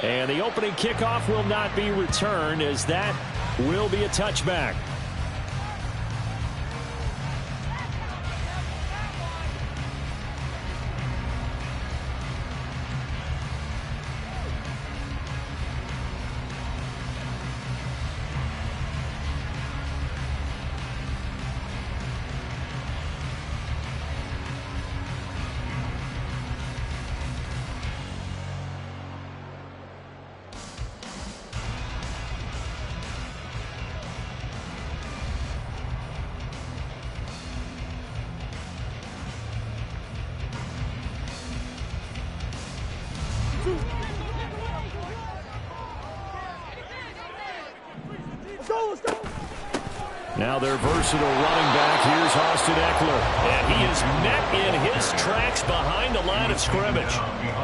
And the opening kickoff will not be returned, as that will be a touchback. Now their versatile running back, here's Austin Eckler. And he is met in his tracks behind the line of scrimmage.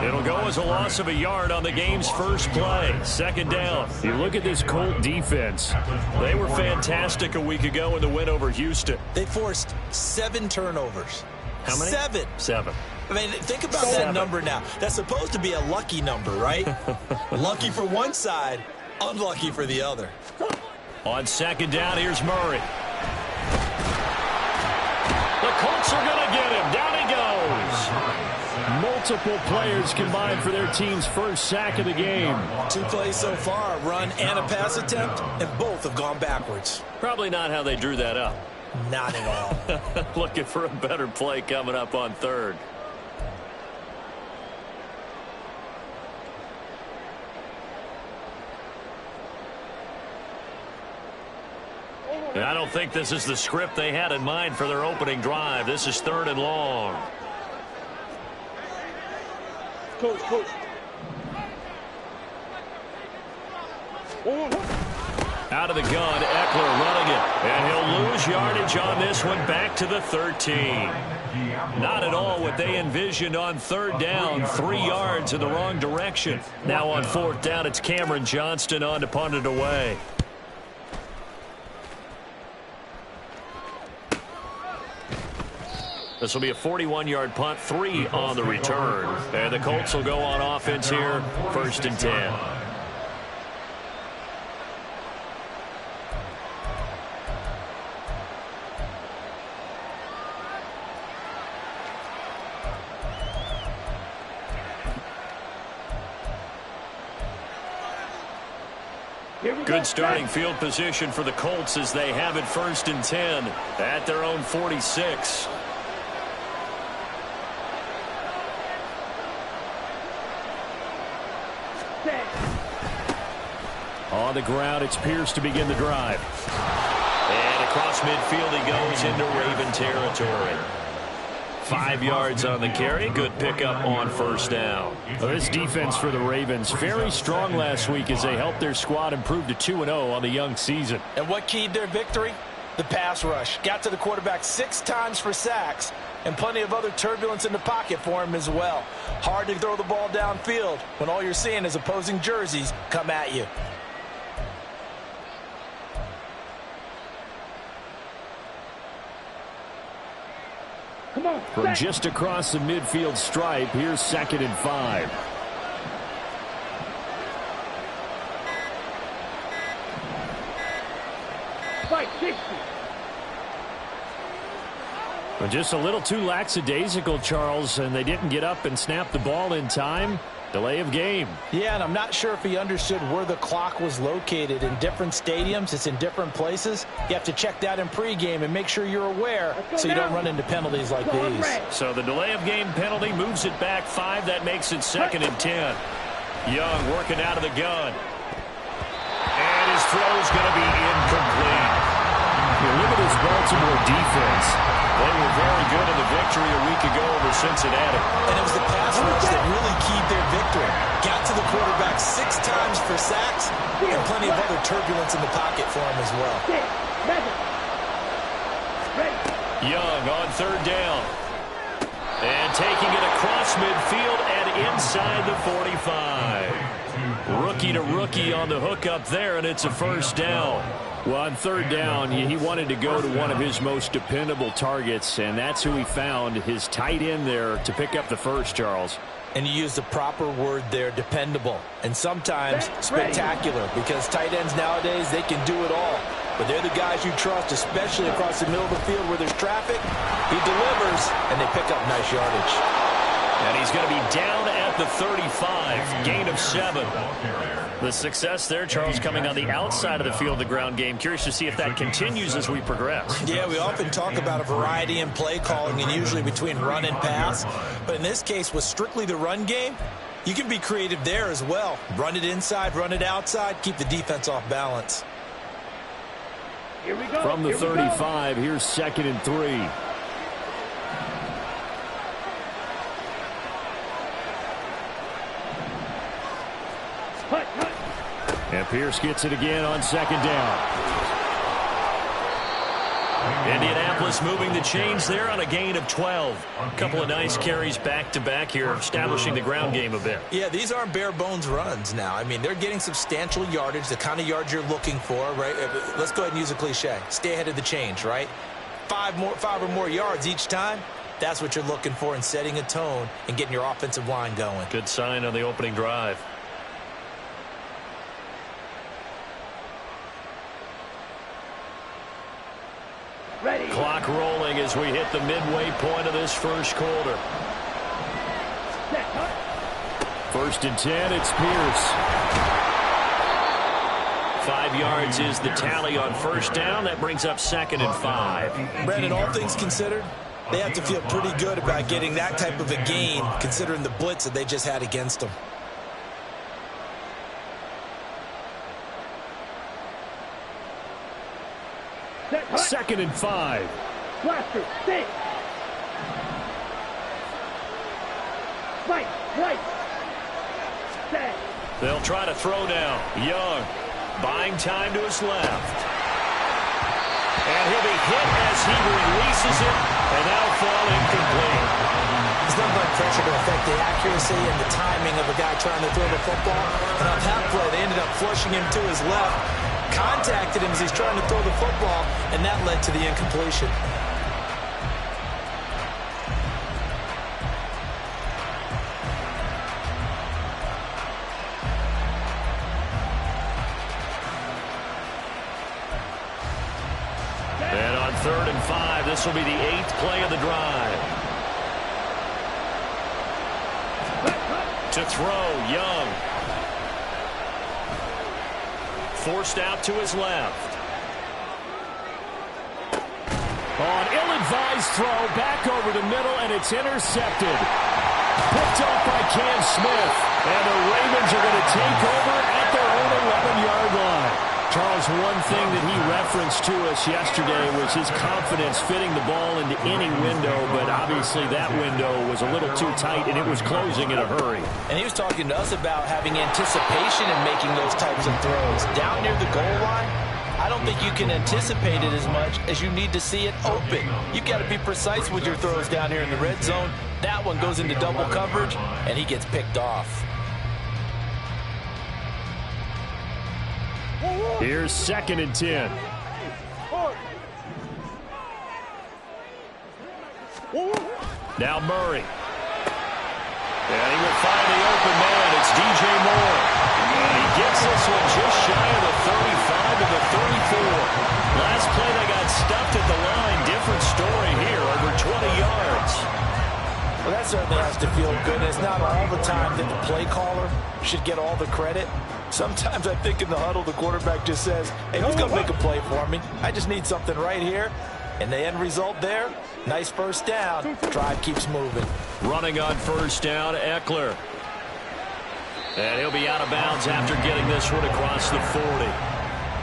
It'll go as a loss of a yard on the game's first play. Second down. You look at this Colt defense. They were fantastic a week ago in the win over Houston. They forced 7 turnovers. How many? 7. 7. I mean, think about that number now. That's supposed to be a lucky number, right? Lucky for one side, unlucky for the other. On second down, here's Murray. The Colts are going to get him. Down he goes. Multiple players combined for their team's first sack of the game. 2 plays so far, a run and a pass attempt, and both have gone backwards. Probably not how they drew that up. Not at all. Looking for a better play coming up on third. I don't think this is the script they had in mind for their opening drive. This is 3rd and long. Coach. Out of the gun, Eckler running it. And he'll lose yardage on this one, back to the 13. Not at all what they envisioned on 3rd down. 3 yards in the wrong direction. Now on 4th down, it's Cameron Johnston on to punt it away. This will be a 41-yard punt, 3 on the return. And the Colts will go on offense here, 1st and 10. Good starting field position for the Colts as they have it 1st and 10 at their own 46. On the ground, it's Pierce to begin the drive. And across midfield he goes into Raven territory. 5 yards on the carry. Good pickup on 1st down. Well, this defense for the Ravens, very strong last week as they helped their squad improve to 2-0 on the young season. And what keyed their victory? The pass rush. Got to the quarterback 6 times for sacks, and plenty of other turbulence in the pocket for him as well. Hard to throw the ball downfield when all you're seeing is opposing jerseys come at you. From just across the midfield stripe, here's 2nd and 5. Well, just a little too lackadaisical, Charles, and they didn't get up and snap the ball in time. Delay of game. Yeah, and I'm not sure if he understood where the clock was located. In different stadiums, it's in different places. You have to check that in pregame and make sure you're aware so you don't run into penalties like these. So the delay of game penalty moves it back 5. That makes it 2nd and 10. Young working out of the gun. And his throw's going to be incomplete. You look at this Baltimore defense. They were very good in the victory a week ago over Cincinnati. And it was the pass rush that really keyed their victory. Got to the quarterback 6 times for sacks, and plenty of other turbulence in the pocket for him as well. Young on 3rd down. And taking it across midfield and inside the 45. Rookie to rookie on the hookup there, and it's a 1st down. Well, on 3rd down, he wanted to go to one of his most dependable targets, and that's who he found, his tight end there, to pick up the first, Charles. And you use the proper word there, dependable. And sometimes spectacular, because tight ends nowadays, they can do it all. But they're the guys you trust, especially across the middle of the field where there's traffic. He delivers, and they pick up nice yardage. And he's going to be down at the 35, gain of 7. The success there, Charles, coming on the outside of the field, the ground game. Curious to see if that continues as we progress. Yeah, we often talk about a variety in play calling and usually between run and pass. But in this case, with strictly the run game, you can be creative there as well. Run it inside, run it outside, keep the defense off balance. Here we go. From the 35, here's 2nd and 3. And Pierce gets it again on 2nd down. Indianapolis moving the chains there on a gain of 12. A couple of nice carries back-to-back here, establishing the ground game a bit. Yeah, these aren't bare-bones runs now. I mean, they're getting substantial yardage, the kind of yards you're looking for, right? Let's go ahead and use a cliche. Stay ahead of the change, right? 5 or more yards each time. That's what you're looking for in setting a tone and getting your offensive line going. Good sign on the opening drive. Ready. Clock rolling as we hit the midway point of this first quarter. 1st and 10, it's Pierce. 5 yards is the tally on 1st down. That brings up 2nd and 5. Brandon, all things considered, they have to feel pretty good about getting that type of a gain, considering the blitz that they just had against them. Set, 2nd and 5. blaster, stay. Right. Set. They'll try to throw now. Young buying time to his left. And he'll be hit as he releases it, and that'll fall incomplete. There's nothing but pressure to affect the accuracy and the timing of a guy trying to throw the football. And on that play, they ended up flushing him to his left, contacted him as he's trying to throw the football, and that led to the incompletion. And on 3rd and 5, this will be the 8th play of the drive. To throw, Young. Forced out to his left. On ill-advised throw, back over the middle, and it's intercepted. Picked off by Cam Smith. And the Ravens are going to take over at their own 11-yard line. Charles, one thing that he referenced to us yesterday was his confidence fitting the ball into any window, but obviously that window was a little too tight, and it was closing in a hurry. And he was talking to us about having anticipation in making those types of throws. Down near the goal line, I don't think you can anticipate it as much as you need to see it open. You've got to be precise with your throws down here in the red zone. That one goes into double coverage, and he gets picked off. Here's 2nd and 10. Now Murray. And he will find the open man. It's DJ Moore. And he gets this one just shy of the 35 to the 34. Last play they got stuffed at the line. Different story here, over 20 yards. Well, that certainly has to feel good. It's not all the time that the play caller should get all the credit. Sometimes I think in the huddle, the quarterback just says, hey, who's going to make a play for me? I just need something right here. And the end result there, nice 1st down. Drive keeps moving. Running on 1st down, Eckler. And he'll be out of bounds after getting this one across the 40.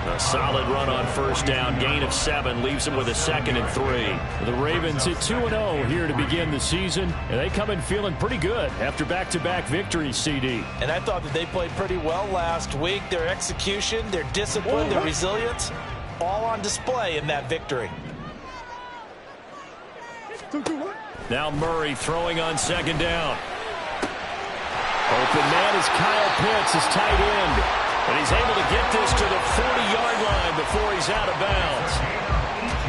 A solid run on 1st down, gain of 7, leaves him with a 2nd and 3. The Ravens hit 2-0 here to begin the season, and they come in feeling pretty good after back-to-back victories, CD. And I thought that they played pretty well last week. Their execution, their discipline, their resilience, all on display in that victory. Now Murray throwing on 2nd down. Open man is Kyle Pitts, his tight end. And he's able to get this to the 40-yard line before he's out of bounds.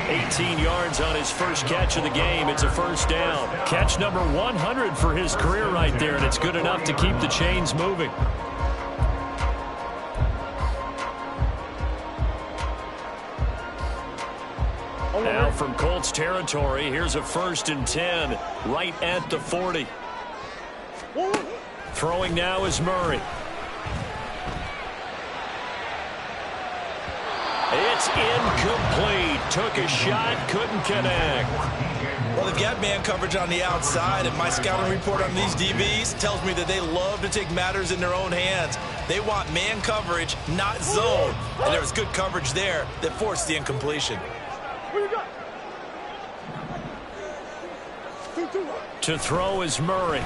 18 yards on his first catch of the game. It's a first down. Catch number 100 for his career right there, and it's good enough to keep the chains moving. Now from Colts territory, here's a 1st and 10 right at the 40. Throwing now is Murray. It's incomplete. Took a shot, couldn't connect. Well, they've got man coverage on the outside, and my scouting report on these DBs tells me that they love to take matters in their own hands. They want man coverage, not zone. And there was good coverage there that forced the incompletion. To throw is Murray.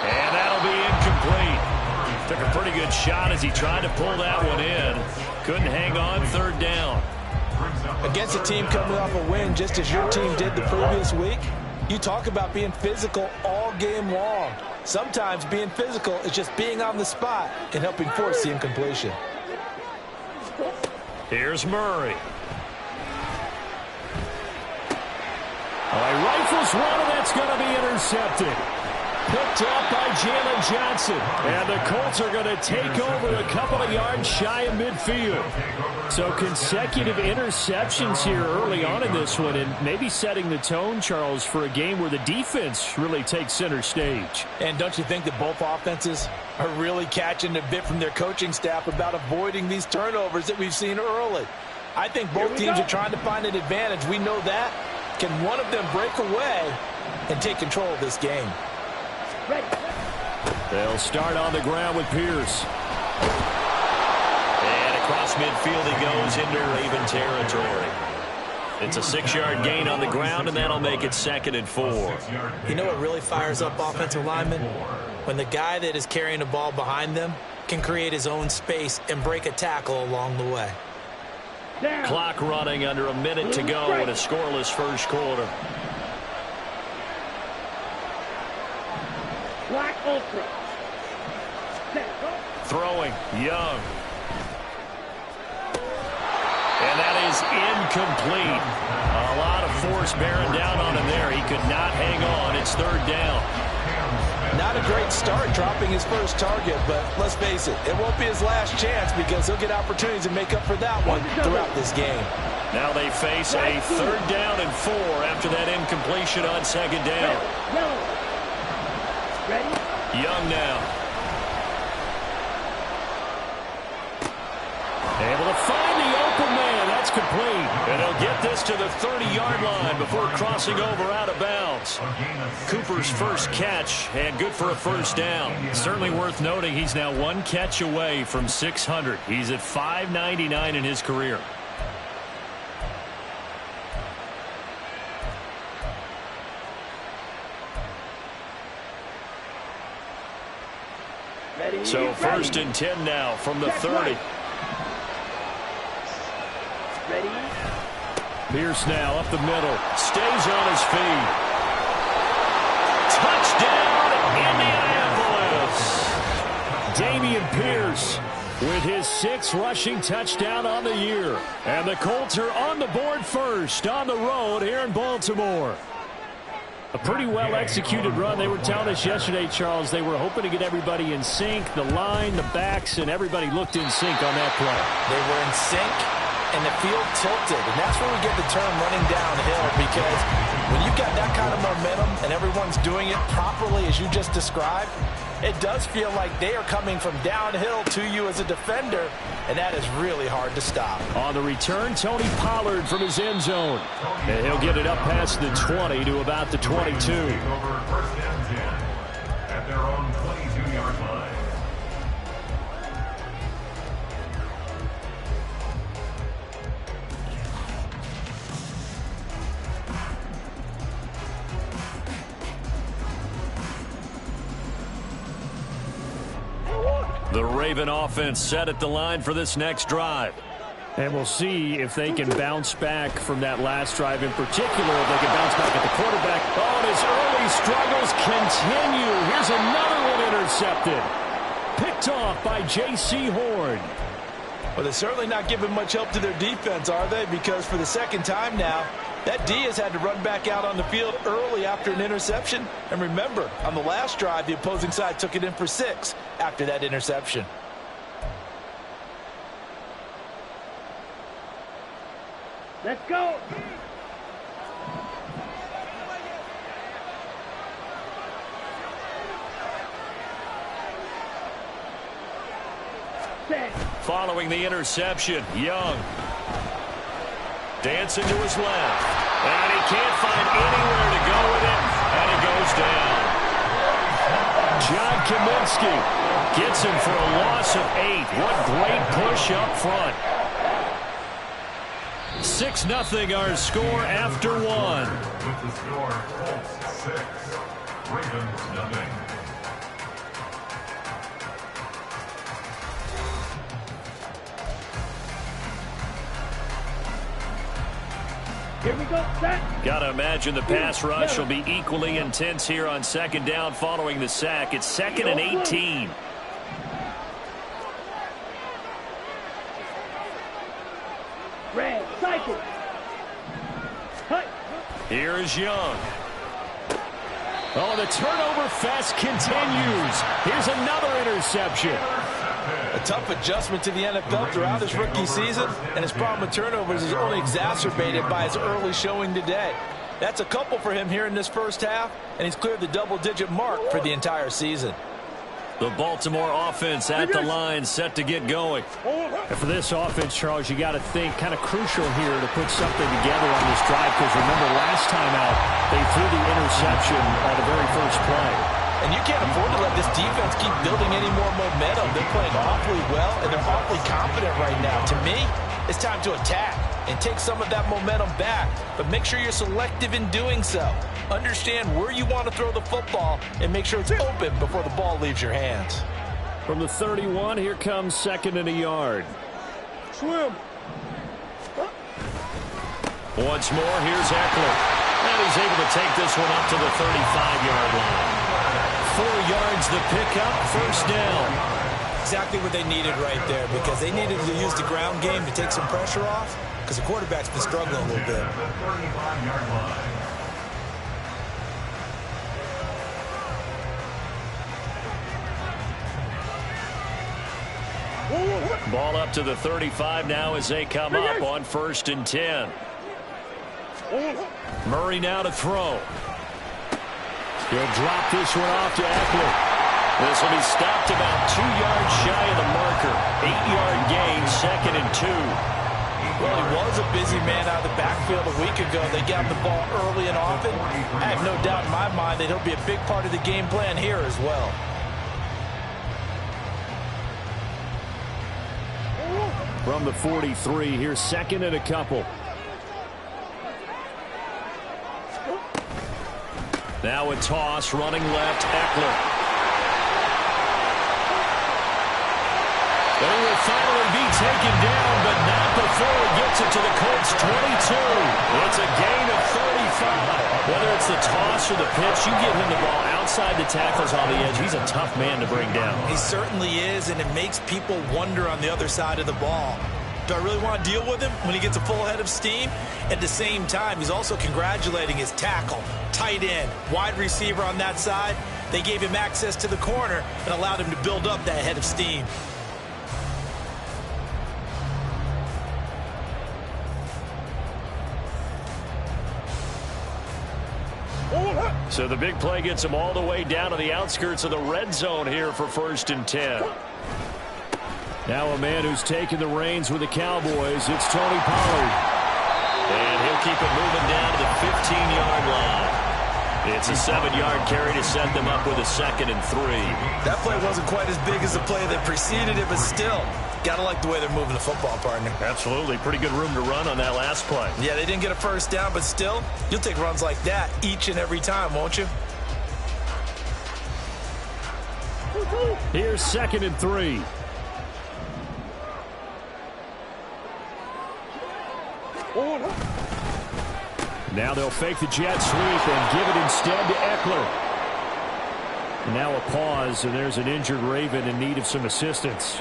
And that'll be incomplete. Took a pretty good shot as he tried to pull that one in. Couldn't hang on, 3rd down. Against a team coming off a win just as your team did the previous week, you talk about being physical all game long. Sometimes being physical is just being on the spot and helping force the incompletion. Here's Murray. He rifles one, and that's going to be intercepted. Picked up by Jalen Johnson. And the Colts are going to take over a couple of yards shy of midfield. So consecutive interceptions here early on in this one, and maybe setting the tone, Charles, for a game where the defense really takes center stage. And don't you think that both offenses are really catching a bit from their coaching staff about avoiding these turnovers that we've seen early? I think both teams are trying to find an advantage. We know that. Can one of them break away and take control of this game? They'll start on the ground with Pierce. And across midfield he goes into Raven territory. It's a 6-yard gain on the ground, and that'll make it 2nd and 4. You know what really fires up offensive linemen? When the guy that is carrying the ball behind them can create his own space and break a tackle along the way. Clock running, under a minute to go in a scoreless first quarter. Black Ultra. Throwing, Young. And that is incomplete. A lot of force bearing down on him there. He could not hang on. It's 3rd down. Not a great start dropping his first target, but let's face it, it won't be his last chance because he'll get opportunities to make up for that one throughout this game. Now they face a 3rd down and 4 after that incompletion on 2nd down. Ready? Young now. Able to find the open man. That's complete. And he'll get this to the 30-yard line before crossing over out of bounds. Cooper's first catch, and good for a first down. Certainly worth noting he's now 1 catch away from 600. He's at 599 in his career. So 1st and 10 now from the 30. Ready? Pierce now up the middle. Stays on his feet. Touchdown, Indianapolis. Dameon Pierce with his 6th rushing touchdown on the year. And the Colts are on the board first on the road here in Baltimore. A pretty well-executed run. They were telling us yesterday, Charles, they were hoping to get everybody in sync. The line, the backs, and everybody looked in sync on that play. They were in sync, and the field tilted. And that's where we get the term running downhill, because when you've got that kind of momentum and everyone's doing it properly as you just described, it does feel like they are coming from downhill to you as a defender, and that is really hard to stop. On the return, Tony Pollard from his end zone. And he'll get it up past the 20 to about the 22. At their own 22-yard line. The Raven offense set at the line for this next drive. And we'll see if they can bounce back from that last drive in particular. If they can bounce back at the quarterback. Oh, and his early struggles continue. Here's another one intercepted. Picked off by J.C. Horn. Well, they're certainly not giving much help to their defense, are they? Because for the second time now, that D has had to run back out on the field early after an interception. And remember, on the last drive, the opposing side took it in for 6 after that interception. Let's go. Set. Following the interception, Young. Dancing to his left. And he can't find anywhere to go with it. And he goes down. John Kaminsky gets him for a loss of 8. What great push up front. 6-0 our score after 1. With the score, Colts 6, Ravens 0. Here we go. Set. Gotta imagine the pass rush will be equally intense here on second down following the sack. It's 2nd and 18. Red. Cycle. Cut. Here is Young. Oh, the turnover fest continues. Here's another interception. A tough adjustment to the NFL throughout his rookie season, and his problem with turnovers is only exacerbated by his early showing today. That's a couple for him here in this first half, and he's cleared the double-digit mark for the entire season. The Baltimore offense at the line, set to get going. And for this offense, Charles, you got to think kind of crucial here to put something together on this drive, because remember last time out, they threw the interception on the very first play. And you can't afford to let this defense keep building any more momentum. They're playing awfully well, and they're awfully confident right now. To me, it's time to attack and take some of that momentum back. But make sure you're selective in doing so. Understand where you want to throw the football and make sure it's open before the ball leaves your hands. From the 31, here comes 2nd and a yard. Swim. Once more, here's Eckler. And he's able to take this one up to the 35-yard line. 4 yards the pickup, first down. Exactly what they needed right there, because they needed to use the ground game to take some pressure off, because the quarterback's been struggling a little bit. The 35-yard line. Ball up to the 35 now as they come up on 1st and 10. Murray now to throw. He'll drop this one off to Eckler. This will be stopped about 2 yards shy of the marker. 8-yard gain, 2nd and 2. Well, he was a busy man out of the backfield a week ago. They got him the ball early and often. I have no doubt in my mind that he'll be a big part of the game plan here as well. From the 43, here's 2nd and a couple. Now a toss, running left, Eckler. They will finally be taken down, but not before he gets it to the Colts 22. It's a gain of 35. Whether it's the toss or the pitch, you get him the ball outside the tackles on the edge. He's a tough man to bring down. He certainly is, and it makes people wonder on the other side of the ball. Do I really want to deal with him when he gets a full head of steam? At the same time, he's also congratulating his tackle, tight end, wide receiver on that side. They gave him access to the corner and allowed him to build up that head of steam. So the big play gets him all the way down to the outskirts of the red zone here for 1st and 10. Now a man who's taken the reins with the Cowboys, it's Tony Pollard. And he'll keep it moving down to the 15-yard line. It's a 7-yard carry to set them up with a 2nd and 3. That play wasn't quite as big as the play that preceded it, but still, gotta like the way they're moving the football, partner. Absolutely. Pretty good room to run on that last play. Yeah, they didn't get a first down, but still, you'll take runs like that each and every time, won't you? Here's 2nd and 3. Now they'll fake the jet sweep and give it instead to Eckler. And now a pause, and there's an injured Raven in need of some assistance.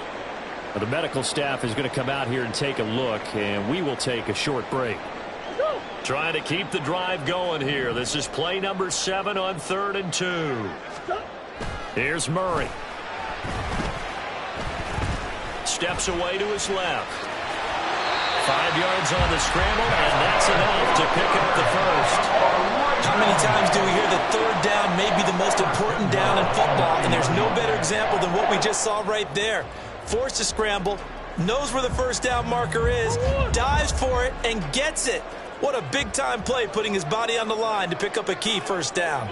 The medical staff is going to come out here and take a look, and we will take a short break. Trying to keep the drive going here. This is play number 7 on 3rd and 2. Here's Murray. Steps away to his left. 5 yards on the scramble, and that's enough to pick up the first. How many times do we hear that third down may be the most important down in football, and there's no better example than what we just saw right there. Forced to scramble, knows where the first down marker is, dives for it, and gets it. What a big-time play, putting his body on the line to pick up a key first down.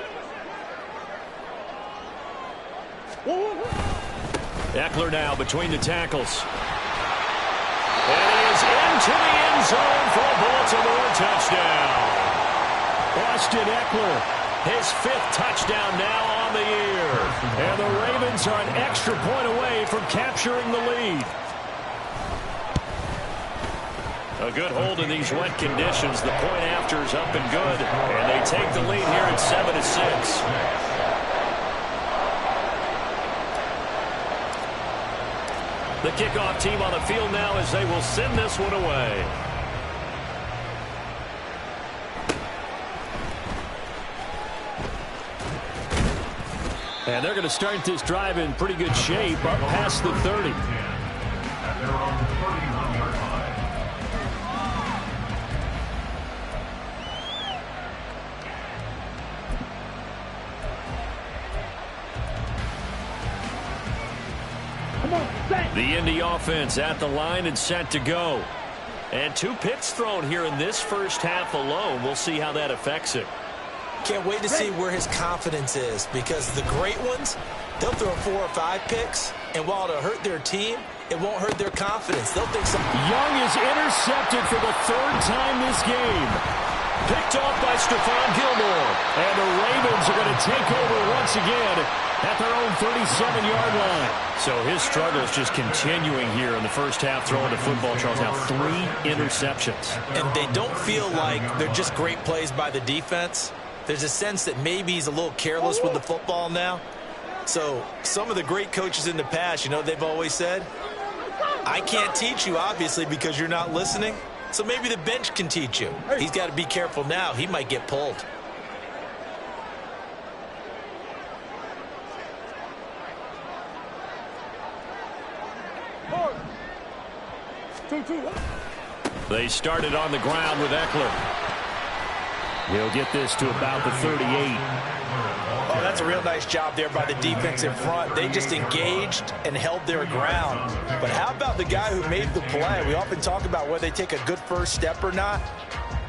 Eckler now between the tackles. And he is into the end zone for a Baltimore touchdown. Austin Eckler, his 5th touchdown now on the year. And the Ravens are an extra point away from capturing the lead. A good hold in these wet conditions. The point after is up and good. And they take the lead here at 7-6. The kickoff team on the field now as they will send this one away. And they're going to start this drive in pretty good shape up past the 30. At their own 31-yard line. The Indy offense at the line and set to go. And 2 picks thrown here in this first half alone. We'll see how that affects it. Can't wait to see where his confidence is, because the great ones, they'll throw 4 or 5 picks, and while it'll hurt their team, it won't hurt their confidence. They'll think something. Young is intercepted for the 3rd time this game. Picked off by Stephon Gilmore. And the Ravens are going to take over once again at their own 37-yard line. So his struggle is just continuing here in the first half, throwing the football. Charles, now 3 interceptions. And they don't feel like they're just great plays by the defense. There's a sense that maybe he's a little careless with the football now. So some of the great coaches in the past, you know, they've always said, I can't teach you, obviously, because you're not listening. So maybe the bench can teach you. He's got to be careful now. He might get pulled. They started on the ground with Eckler. He'll get this to about the 38. Oh, that's a real nice job there by the defense in front. They just engaged and held their ground. But how about the guy who made the play? We often talk about whether they take a good first step or not.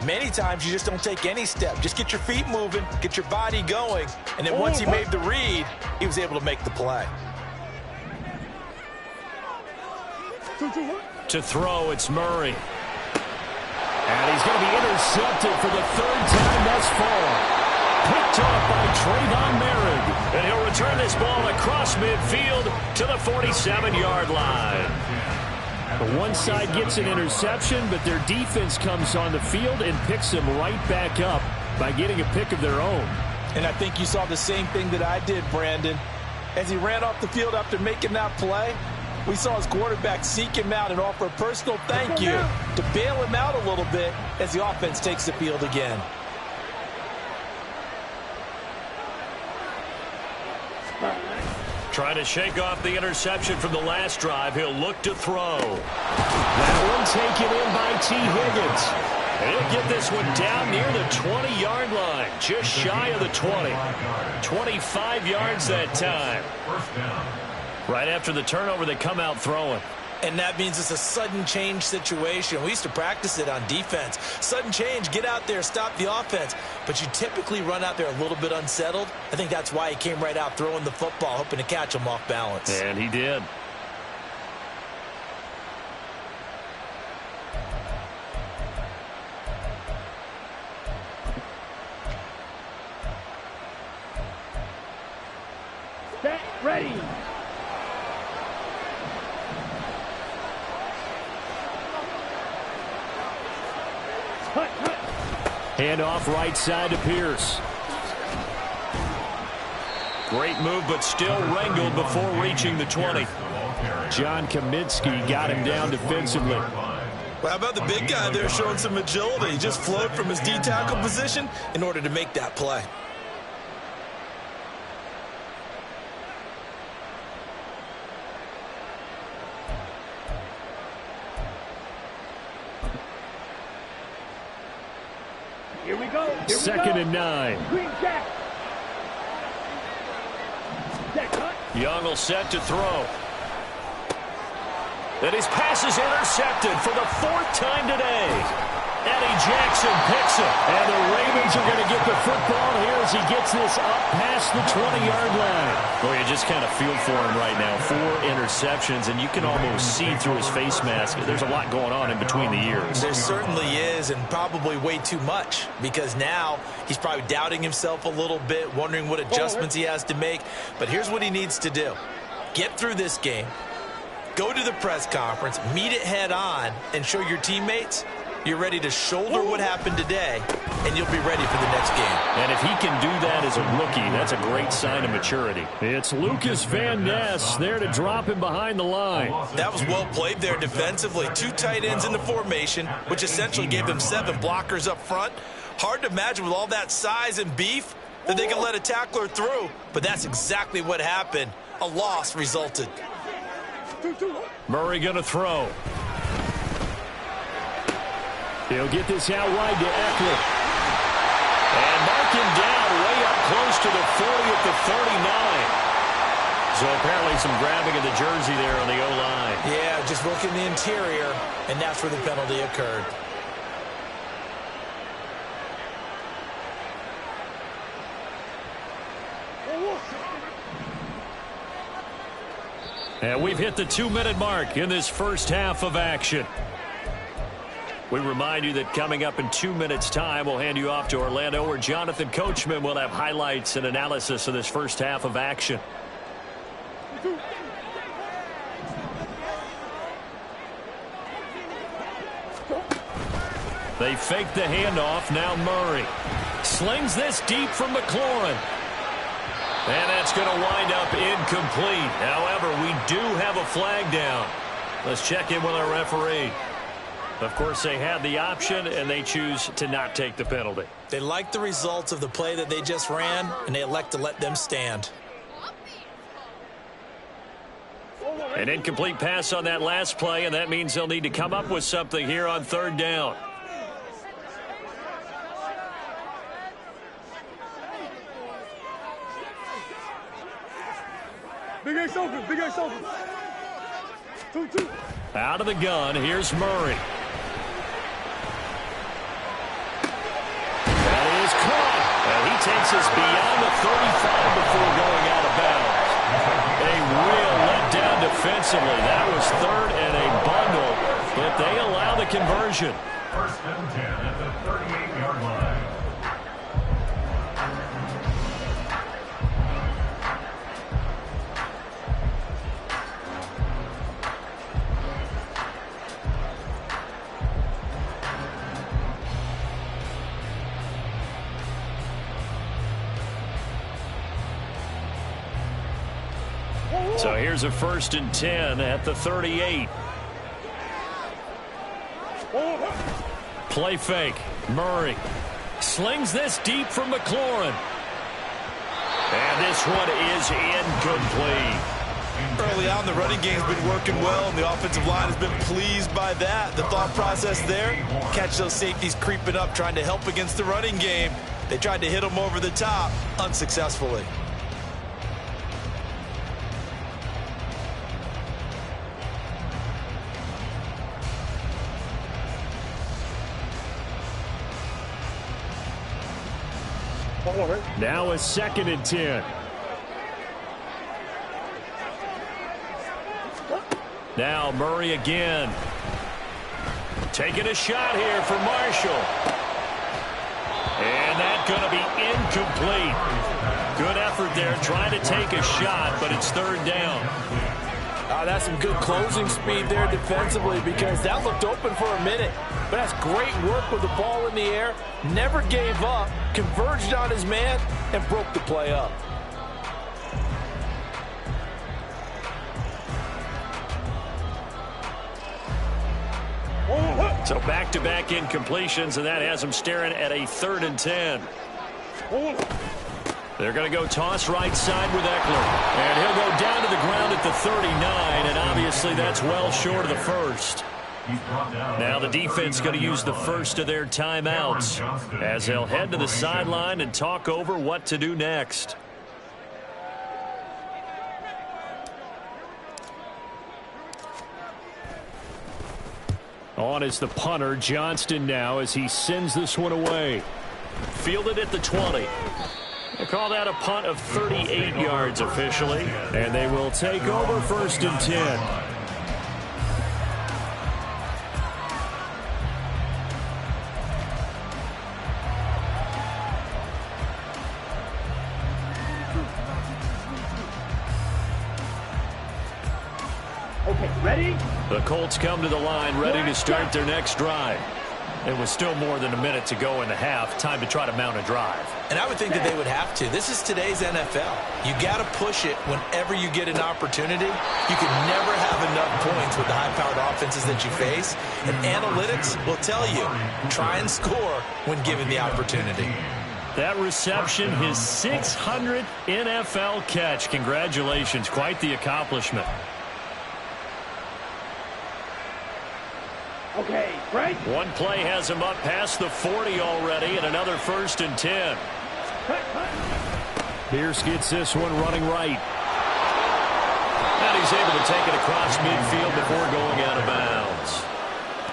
Many times you just don't take any step. Just get your feet moving, get your body going, and then once he made the read, he was able to make the play. To throw, it's Murray. And he's going to be intercepted for the 3rd time thus far. Picked off by Trayvon Merrick. And he'll return this ball across midfield to the 47-yard line. The one side gets an interception, but their defense comes on the field and picks them right back up by getting a pick of their own. And I think you saw the same thing that I did, Brandon. As he ran off the field after making that play, we saw his quarterback seek him out and offer a personal thank you to bail him out a little bit as the offense takes the field again. Trying to shake off the interception from the last drive. He'll look to throw. That one taken in by T. Higgins. He'll get this one down near the 20-yard line, just shy of the 20. 25 yards that time. Right after the turnover, they come out throwing. And that means it's a sudden change situation. We used to practice it on defense. Sudden change, get out there, stop the offense. But you typically run out there a little bit unsettled. I think that's why he came right out throwing the football, hoping to catch him off balance. And he did. Set, ready. Handoff right side to Pierce. Great move, but still wrangled before reaching the 20. John Kaminsky got him down defensively. Well, how about the big guy there showing some agility? He just flowed from his D-tackle position in order to make that play. Here we go. Second and 9. Green jack. Jack cut. Young will set to throw. And his pass is intercepted for the 4th time today. Eddie Jackson picks it. And the Ravens are going to get the football here as he gets this up past the 20-yard line. Well, you just kind of feel for him right now. 4 interceptions, and you can almost see through his face mask. There's a lot going on in between the ears. There certainly is, and probably way too much, because now he's probably doubting himself a little bit, wondering what adjustments he has to make. But here's what he needs to do. Get through this game. Go to the press conference, meet it head on, and show your teammates you're ready to shoulder what happened today, and you'll be ready for the next game. And if he can do that as a rookie, that's a great sign of maturity. It's Lucas Van Ness there to drop him behind the line. That was well played there defensively. 2 tight ends in the formation, which essentially gave them 7 blockers up front. Hard to imagine with all that size and beef that they can let a tackler through, but that's exactly what happened. A loss resulted. Murray going to throw. He'll get this out wide to Eckler. And mark him down way up close to the 40 at the 39. So apparently some grabbing of the jersey there on the O-line. Yeah, just look in the interior, and that's where the penalty occurred. And we've hit the 2-minute mark in this first half of action. We remind you that coming up in 2 minutes' time, we'll hand you off to Orlando, where Jonathan Coachman will have highlights and analysis of this first half of action. They fake the handoff. Now Murray slings this deep from McLaurin. And that's going to wind up incomplete. However, we do have a flag down. Let's check in with our referee. Of course, they had the option, and they choose to not take the penalty. They like the results of the play that they just ran, and they elect to let them stand. An incomplete pass on that last play, and that means they'll need to come up with something here on 3rd down. Big Ace open. Big Ace open. 2-2. Out of the gun, here's Murray. That is caught. And he takes us beyond the 35 before going out of bounds. A real letdown defensively. That was 3rd and a bundle, but they allow the conversion. 1st and 10 at the 38-yard line. So here's a 1st and 10 at the 38. Play fake. Murray slings this deep from McLaurin. And this one is incomplete. Early on, the running game's been working well, and the offensive line has been pleased by that. The thought process there, catch those safeties creeping up, trying to help against the running game. They tried to hit them over the top, unsuccessfully. Now a 2nd and 10. Now Murray again. Taking a shot here for Marshall. And that's going to be incomplete. Good effort there trying to take a shot, but it's 3rd down. That's some good closing speed there defensively, because that looked open for a minute. But that's great work with the ball in the air. Never gave up, converged on his man, and broke the play up. So back-to-back incompletions, and that has them staring at a 3rd and 10. They're going to go toss right side with Eckler. And he'll go down to the ground at the 39, and obviously that's well short of the first. Now the defense going to use the first of their timeouts as they'll head to the sideline and talk over what to do next. On is the punter, Johnston, now as he sends this one away. Fielded at the 20. They call that a punt of 38 yards officially. And they will take over 1st and 10. Okay, ready? The Colts come to the line ready to start their next drive. It was still more than a minute to go in the half. Time to try to mount a drive. And I would think that they would have to. This is today's NFL. You got to push it whenever you get an opportunity. You can never have enough points with the high-powered offenses that you face. And analytics will tell you, try and score when given the opportunity. That reception, his 600th NFL catch. Congratulations. Quite the accomplishment. Okay, right? One play has him up past the 40 already, and another 1st and 10. Pierce gets this one running right. And he's able to take it across midfield before going out of bounds.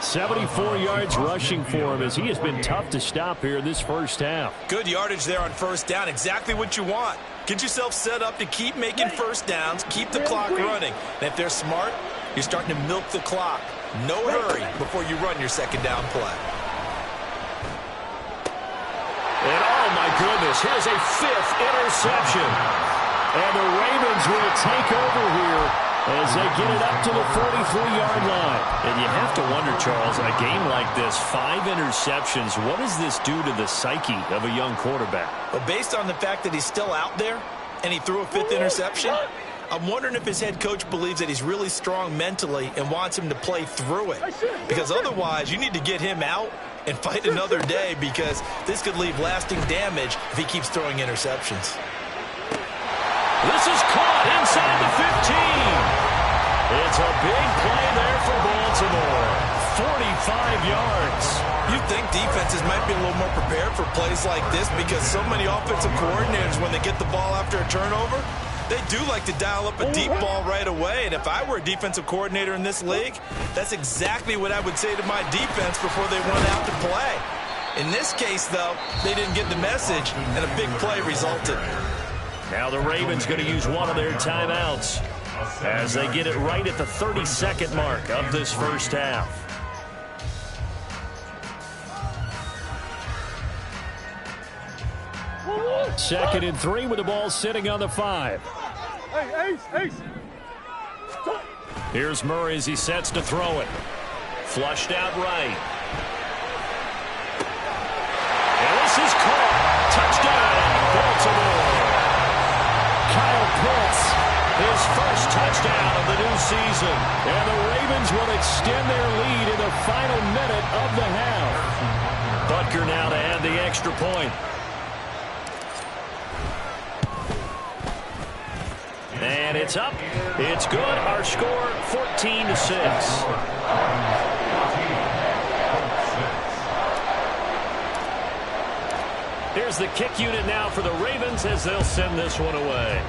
74 yards rushing for him as he has been tough to stop here this first half. Good yardage there on 1st down. Exactly what you want. Get yourself set up to keep making 1st downs, keep the clock running. And if they're smart, you're starting to milk the clock. No hurry before you run your 2nd down play. And oh my goodness, here's a 5th interception. And the Ravens will take over here as they get it up to the 43-yard line. And you have to wonder, Charles, in a game like this, 5 interceptions, what does this do to the psyche of a young quarterback? But based on the fact that he's still out there and he threw a 5th interception, I'm wondering if his head coach believes that he's really strong mentally and wants him to play through it. Because otherwise, you need to get him out and fight another day, because this could leave lasting damage if he keeps throwing interceptions. This is caught inside the 15. It's a big play there for Baltimore. 45 yards. You'd think defenses might be a little more prepared for plays like this, because so many offensive coordinators, when they get the ball after a turnover, they do like to dial up a deep ball right away. And if I were a defensive coordinator in this league, that's exactly what I would say to my defense before they run out to play. In this case, though, they didn't get the message, and a big play resulted. Now the Ravens going to use one of their timeouts as they get it right at the 32nd mark of this first half. Second and 3 with the ball sitting on the 5. Hey, Ace. Here's Murray as he sets to throw it. Flushed out right. And this is caught. Touchdown, Baltimore. Kyle Pitts, His first touchdown of the new season. and the Ravens will extend their lead in the final minute of the half. Butker now to add the extra point. And it's up. It's good. Our score, 14-6. Here's the kick unit now for the Ravens as they'll send this one away.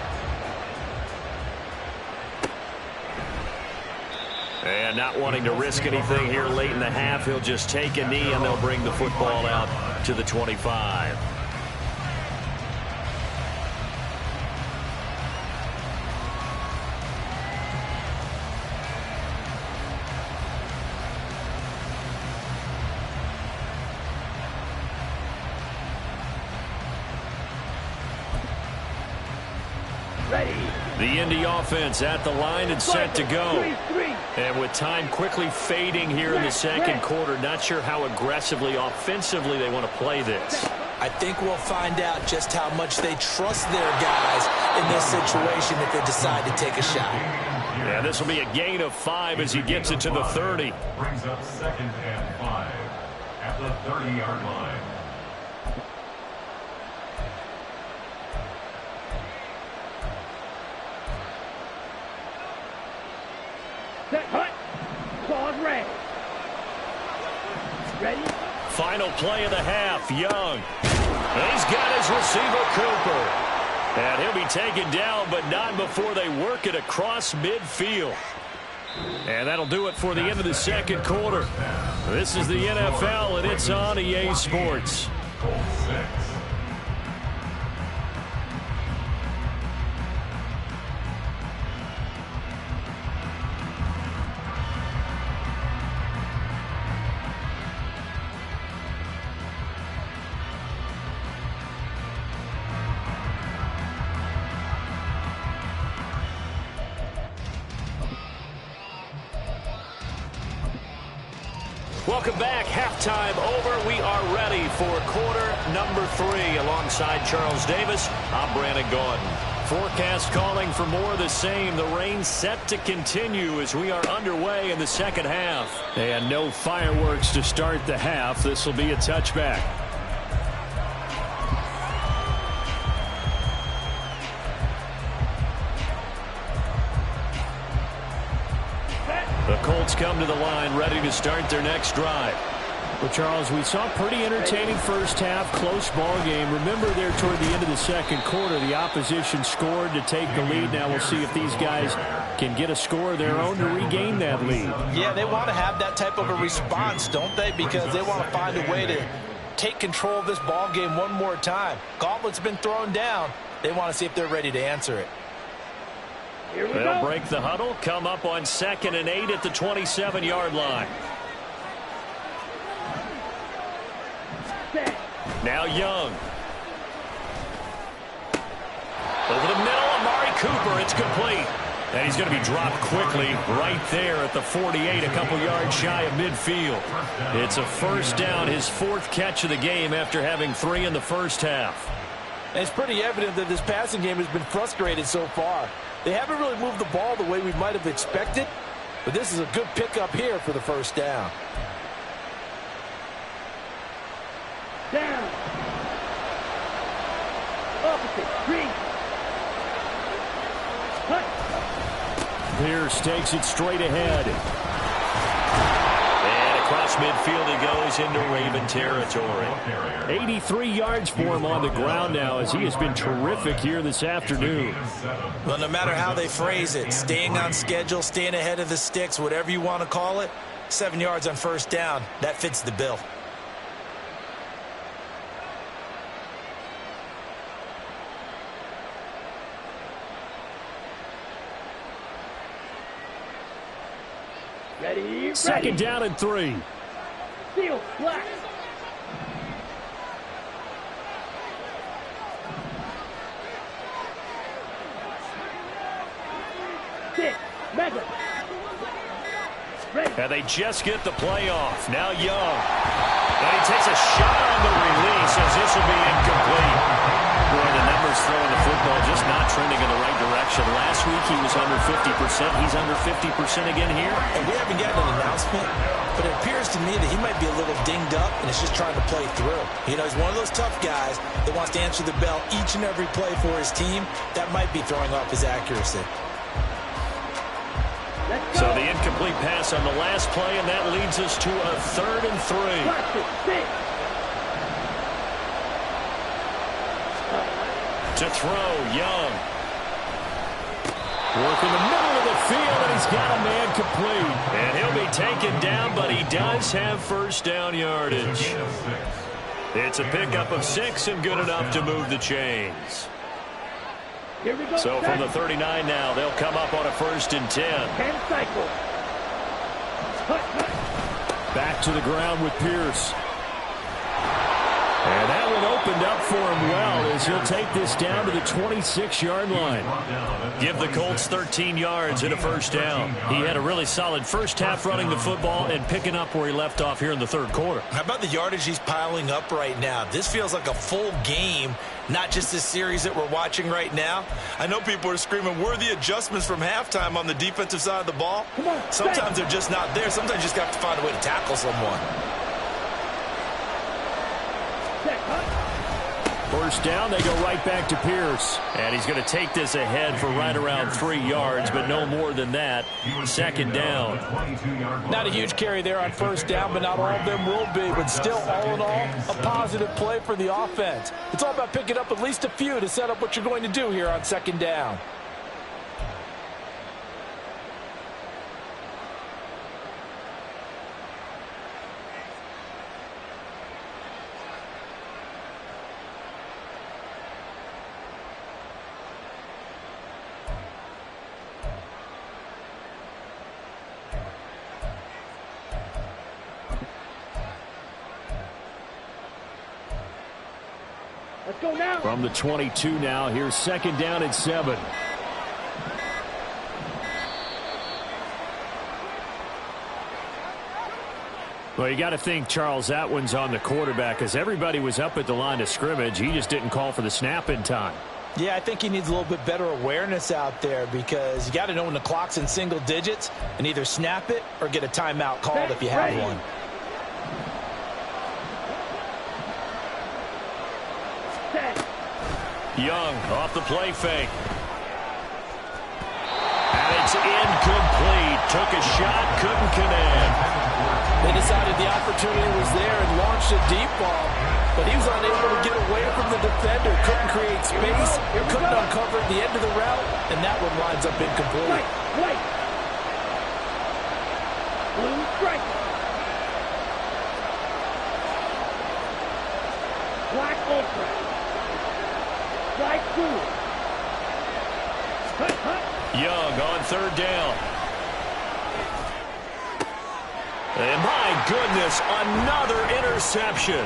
And not wanting to risk anything here late in the half, he'll just take a knee and they'll bring the football out to the 25. The Indy offense at the line and set to go. And with time quickly fading here in the second quarter, not sure how aggressively, offensively they want to play this. I think we'll find out just how much they trust their guys in this situation if they decide to take a shot. Yeah, this will be a gain of 5 as he gets it to the 30. Brings up 2nd and 5 at the 30-yard line. Set, hut. Claws ready. Ready? Final play of the half, Young. He's got his receiver, Cooper. And he'll be taken down, but not before they work it across midfield. And that'll do it for the end of the second quarter. This is the NFL, and it's on EA Sports. Colts 6. Welcome back. Halftime over. We are ready for quarter number 3. Alongside Charles Davis, I'm Brandon Gordon. Forecast calling for more of the same. The rain set to continue as we are underway in the second half. And no fireworks to start the half. This will be a touchback. The Colts come to the line ready to start their next drive. Well, Charles, we saw a pretty entertaining first half, close ball game. Remember there toward the end of the second quarter, the opposition scored to take the lead. Now we'll see if these guys can get a score of their own to regain that lead. Yeah, they want to have that type of a response, don't they? Because they want to find a way to take control of this ball game one more time. Gauntlet's been thrown down. They want to see if they're ready to answer it. They'll break the huddle, come up on 2nd and 8 at the 27-yard line. Now Young. Over the middle, Amari Cooper. It's complete. And he's going to be dropped quickly right there at the 48, a couple yards shy of midfield. It's a first down, his 4th catch of the game after having 3 in the first half. And it's pretty evident that this passing game has been frustrated so far. They haven't really moved the ball the way we might have expected, but this is a good pickup here for the first down. Down. Opposite. Green. Hut. Pierce takes it straight ahead. And across midfield he goes into Raven territory. 83 yards for him on the ground now as he has been terrific here this afternoon. Well, no matter how they phrase it, staying on schedule, staying ahead of the sticks, whatever you want to call it, 7 yards on first down, that fits the bill. Ready. Second down and 3. Seal. Black. Six. Mega. Ready. And they just get the play off. Now Young. And he takes a shot on the release as this will be incomplete. Boy, the numbers throwing the football just not trending in the right direction. Last week he was under 50%. He's under 50% again here. And we haven't gotten an announcement, but it appears to me that he might be a little dinged up and is just trying to play through. You know, he's one of those tough guys that wants to answer the bell each and every play for his team. That might be throwing off his accuracy. So the incomplete pass on the last play, and that leads us to a 3rd and 3. To throw, Young. Work in the middle of the field, and he's got a man complete. And he'll be taken down, but he does have first down yardage. It's a pickup of 6 and good enough to move the chains. Here we go. So from the 39 now, they'll come up on a 1st and 10. 10 cycle. Hut. Back to the ground with Pierce. And that one opened up for him well as he'll take this down to the 26-yard line. Give the Colts 13 yards and a first down. He had a really solid first half running the football and picking up where he left off here in the third quarter. How about the yardage he's piling up right now? This feels like a full game, not just this series that we're watching right now. I know people are screaming, where are the adjustments from halftime on the defensive side of the ball? Sometimes they're just not there. Sometimes you just have to find a way to tackle someone. First down, they go right back to Pierce. And he's going to take this ahead for right around 3 yards, but no more than that. Second down. Not a huge carry there on first down, but not all of them will be. But still, all in all, a positive play for the offense. It's all about picking up at least a few to set up what you're going to do here on second down. Let's go now. From the 22 now, here's second down and 7. Well, you got to think, Charles, that one's on the quarterback as everybody was up at the line of scrimmage. He just didn't call for the snap in time. Yeah, I think he needs a little bit better awareness out there because you got to know when the clock's in single digits and either snap it or get a timeout called if you have one. Young off the play fake. And it's incomplete. Took a shot, couldn't connect. They decided the opportunity was there and launched a deep ball, but he was unable to get away from the defender, couldn't create space, couldn't uncover at the end of the route, and that one winds up incomplete. Right. Blue strike. Black ultra. Black blue. Young on third down. And my goodness, another interception.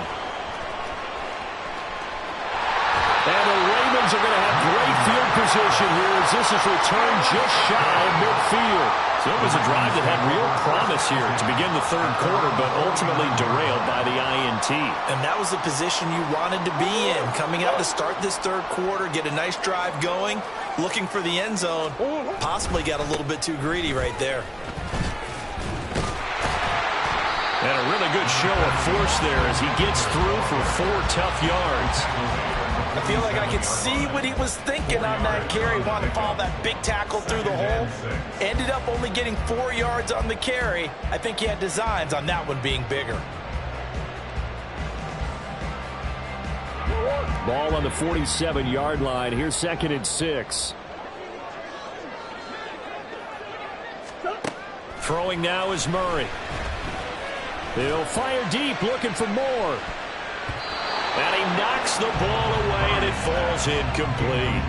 And the Ravens are going to have great field position here as this is returned just shy of midfield. So it was a drive that had real promise here to begin the third quarter, but ultimately derailed by the INT. And that was the position you wanted to be in, coming out to start this third quarter, get a nice drive going, looking for the end zone. Possibly got a little bit too greedy right there. And a really good show of force there as he gets through for 4 tough yards. I feel like I could see what he was thinking on that carry. Wanted to follow that big tackle through the hole. Ended up only getting 4 yards on the carry. I think he had designs on that one being bigger. Ball on the 47-yard line. Here's second and 6. Throwing now is Murray. He'll fire deep, looking for more. And he knocks the ball away, and it falls incomplete.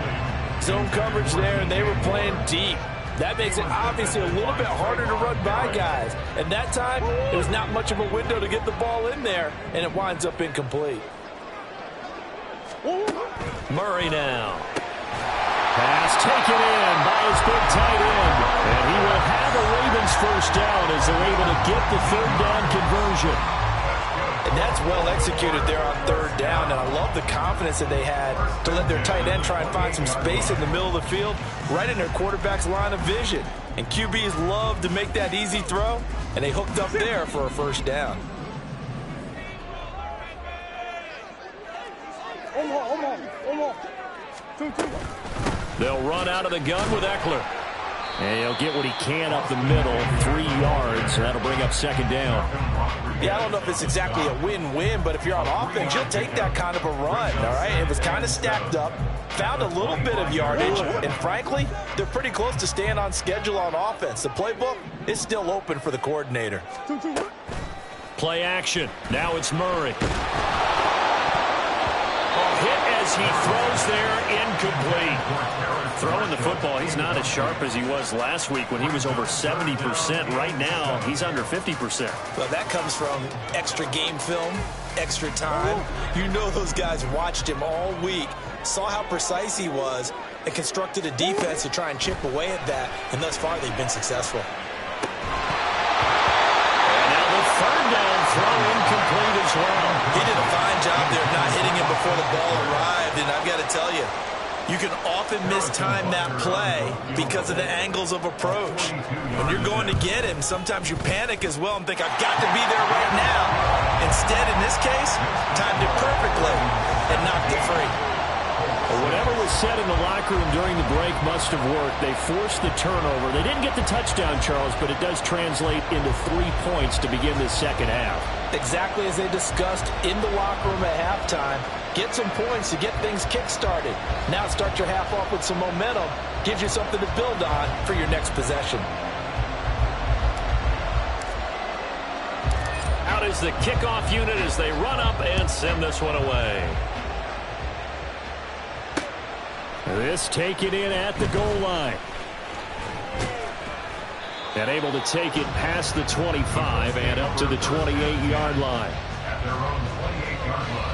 Zone coverage there, and they were playing deep. That makes it obviously a little bit harder to run by guys. And that time, it was not much of a window to get the ball in there, and it winds up incomplete. Murray now. Pass taken in by his big tight end. And he will have a Ravens first down as they're able to get the third down conversion. And that's well executed there on third down. And I love the confidence that they had to let their tight end try and find some space in the middle of the field, right in their quarterback's line of vision. And QBs love to make that easy throw, and they hooked up there for a first down. They'll run out of the gun with Eckler. And he'll get what he can up the middle, 3 yards. That'll bring up second down. Yeah, I don't know if it's exactly a win-win, but if you're on offense, you'll take that kind of a run, all right? It was kind of stacked up, found a little bit of yardage, and frankly, they're pretty close to staying on schedule on offense. The playbook is still open for the coordinator. Play action. Now it's Murray. A hit as as he throws there, incomplete. Throwing the football, he's not as sharp as he was last week when he was over 70%. Right now, he's under 50%. Well, that comes from extra game film, extra time. You know those guys watched him all week, saw how precise he was, and constructed a defense to try and chip away at that, and thus far they've been successful. And now the third down throw incomplete as well. He did a fine job there of not hitting him before the ball arrived, and I've got to tell you, you can often mistime that play because of the angles of approach. When you're going to get him, sometimes you panic as well and think, I've got to be there right now. Instead, in this case, timed it perfectly and knocked it free. Whatever was said in the locker room during the break must have worked. They forced the turnover. They didn't get the touchdown, Charles, but it does translate into 3 points to begin this second half. Exactly as they discussed in the locker room at halftime. Get some points to get things kick-started. Now start your half off with some momentum. Gives you something to build on for your next possession. Out is the kickoff unit as they run up and send this one away. This taken in at the goal line. And able to take it past the 25 and up to the 28-yard line. At their own 28-yard line.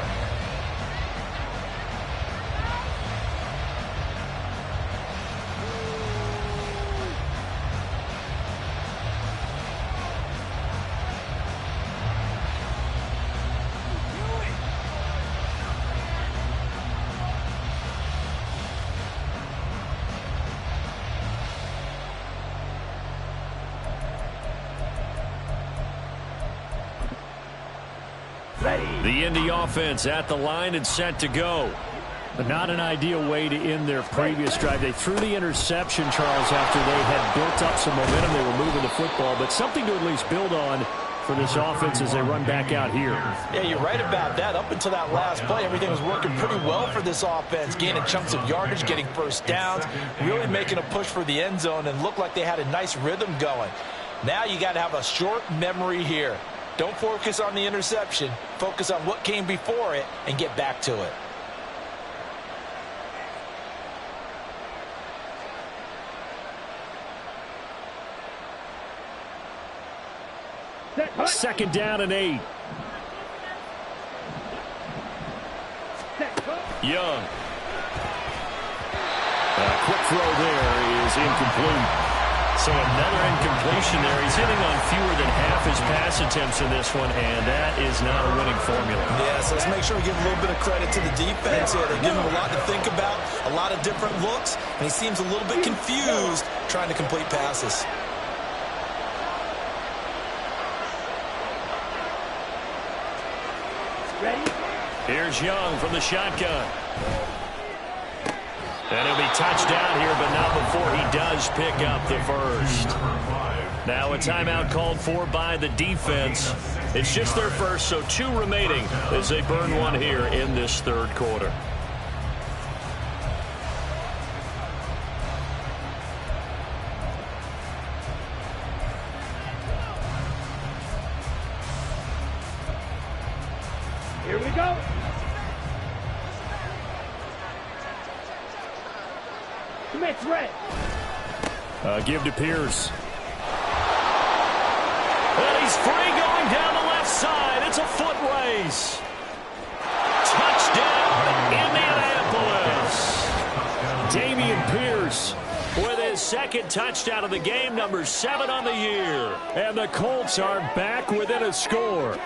The Indy offense at the line and set to go. But not an ideal way to end their previous drive. They threw the interception, Charles, after they had built up some momentum. They were moving the football, but something to at least build on for this offense as they run back out here. Yeah, you're right about that. Up until that last play, everything was working pretty well for this offense, gaining chunks of yardage, getting first downs, really making a push for the end zone, and looked like they had a nice rhythm going. Now you got to have a short memory here. Don't focus on the interception. Focus on what came before it and get back to it. Second down and 8. Young. A quick throw there is incomplete. So another incompletion there. He's hitting on fewer than half his pass attempts in this one, and that is not a winning formula. Yeah, so let's make sure we give a little bit of credit to the defense here. They give him a lot to think about, a lot of different looks, and he seems a little bit confused trying to complete passes. Here's Young from the shotgun. And he'll be touched down here, but not before he does pick up the first. Now a timeout called for by the defense. It's just their first, so 2 remaining as they burn one here in this third quarter. Here we go. Commit red. Give to Pierce. And he's free going down the left side. It's a foot race. Touchdown, Indianapolis. Dameon Pierce With his second touchdown of the game, number 7 on the year. And the Colts are back within a score.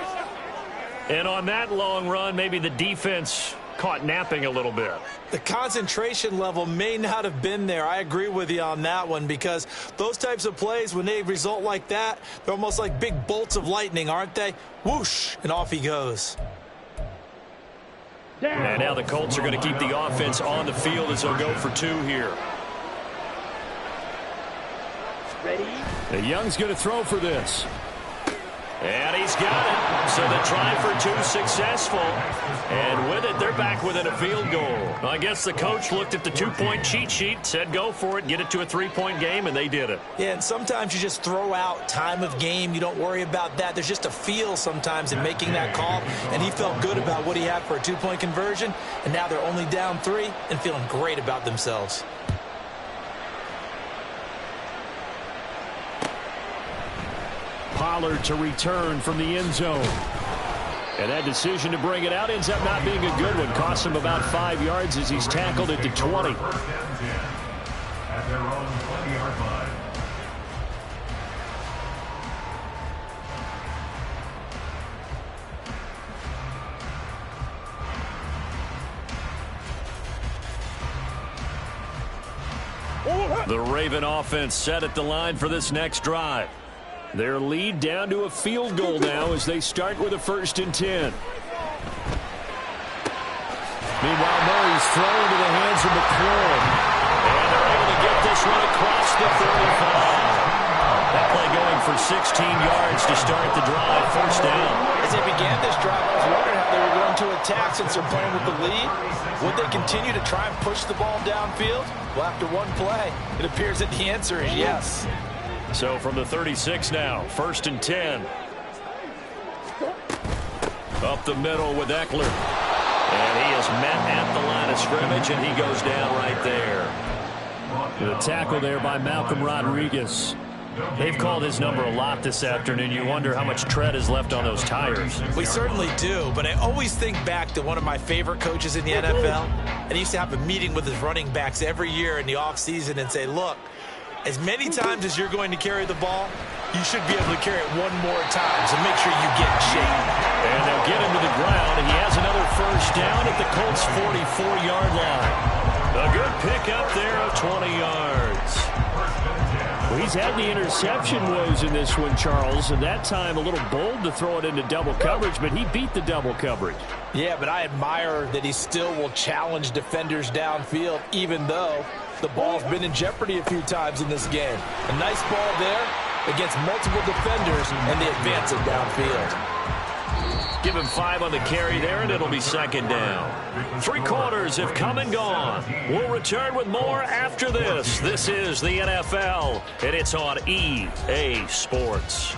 And on that long run, maybe the defense caught napping a little bit. The concentration level may not have been there. I agree with you on that one, because those types of plays, when they result like that, they're almost like big bolts of lightning, aren't they? Whoosh, and off he goes. And now the Colts are going to keep the offense on the field as they'll go for 2 here. Ready? The Young's going to throw for this. And he's got it. So the try for two successful. And with it, they're back within a field goal. Well, I guess the coach looked at the two-point cheat sheet, said go for it, get it to a three-point game, and they did it. Yeah, and sometimes you just throw out time of game. You don't worry about that. There's just a feel sometimes in making that call, and he felt good about what he had for a two-point conversion, and now they're only down 3 and feeling great about themselves. Pollard to return from the end zone. And that decision to bring it out ends up not being a good one. Costs him about 5 yards as he's tackled at the 20. At their own 20-yard line. The Raven offense set at the line for this next drive. Their lead down to a field goal now as they start with a 1st and 10. Meanwhile, Murray's thrown to the hands of McLaurin. And they're able to get this one across the 35. That play going for 16 yards to start the drive. 1st down. As they began this drive, I was wondering how they were going to attack since they're playing with the lead. Would they continue to try and push the ball downfield? Well, after one play, it appears that the answer is yes. So from the 36 now, 1st and 10. Up the middle with Eckler. And he is met at the line of scrimmage, and he goes down right there. The tackle there by Malcolm Rodriguez. They've called his number a lot this afternoon. You wonder how much tread is left on those tires. We certainly do, but I always think back to one of my favorite coaches in the NFL. And he used to have a meeting with his running backs every year in the offseason and say, look, as many times as you're going to carry the ball, you should be able to carry it one more time, so make sure you get in shape. And they'll get him to the ground, and he has another 1st down at the Colts' 44-yard line. A good pick up there of 20 yards. Well, he's had the interception woes in this one, Charles, and that time a little bold to throw it into double coverage, but he beat the double coverage. Yeah, but I admire that he still will challenge defenders downfield, even though the ball's been in jeopardy a few times in this game. A nice ball there against multiple defenders, and they advance it downfield. Give him 5 on the carry there, and it'll be 2nd down. 3 quarters have come and gone. We'll return with more after this. This is the NFL, and it's on EA Sports.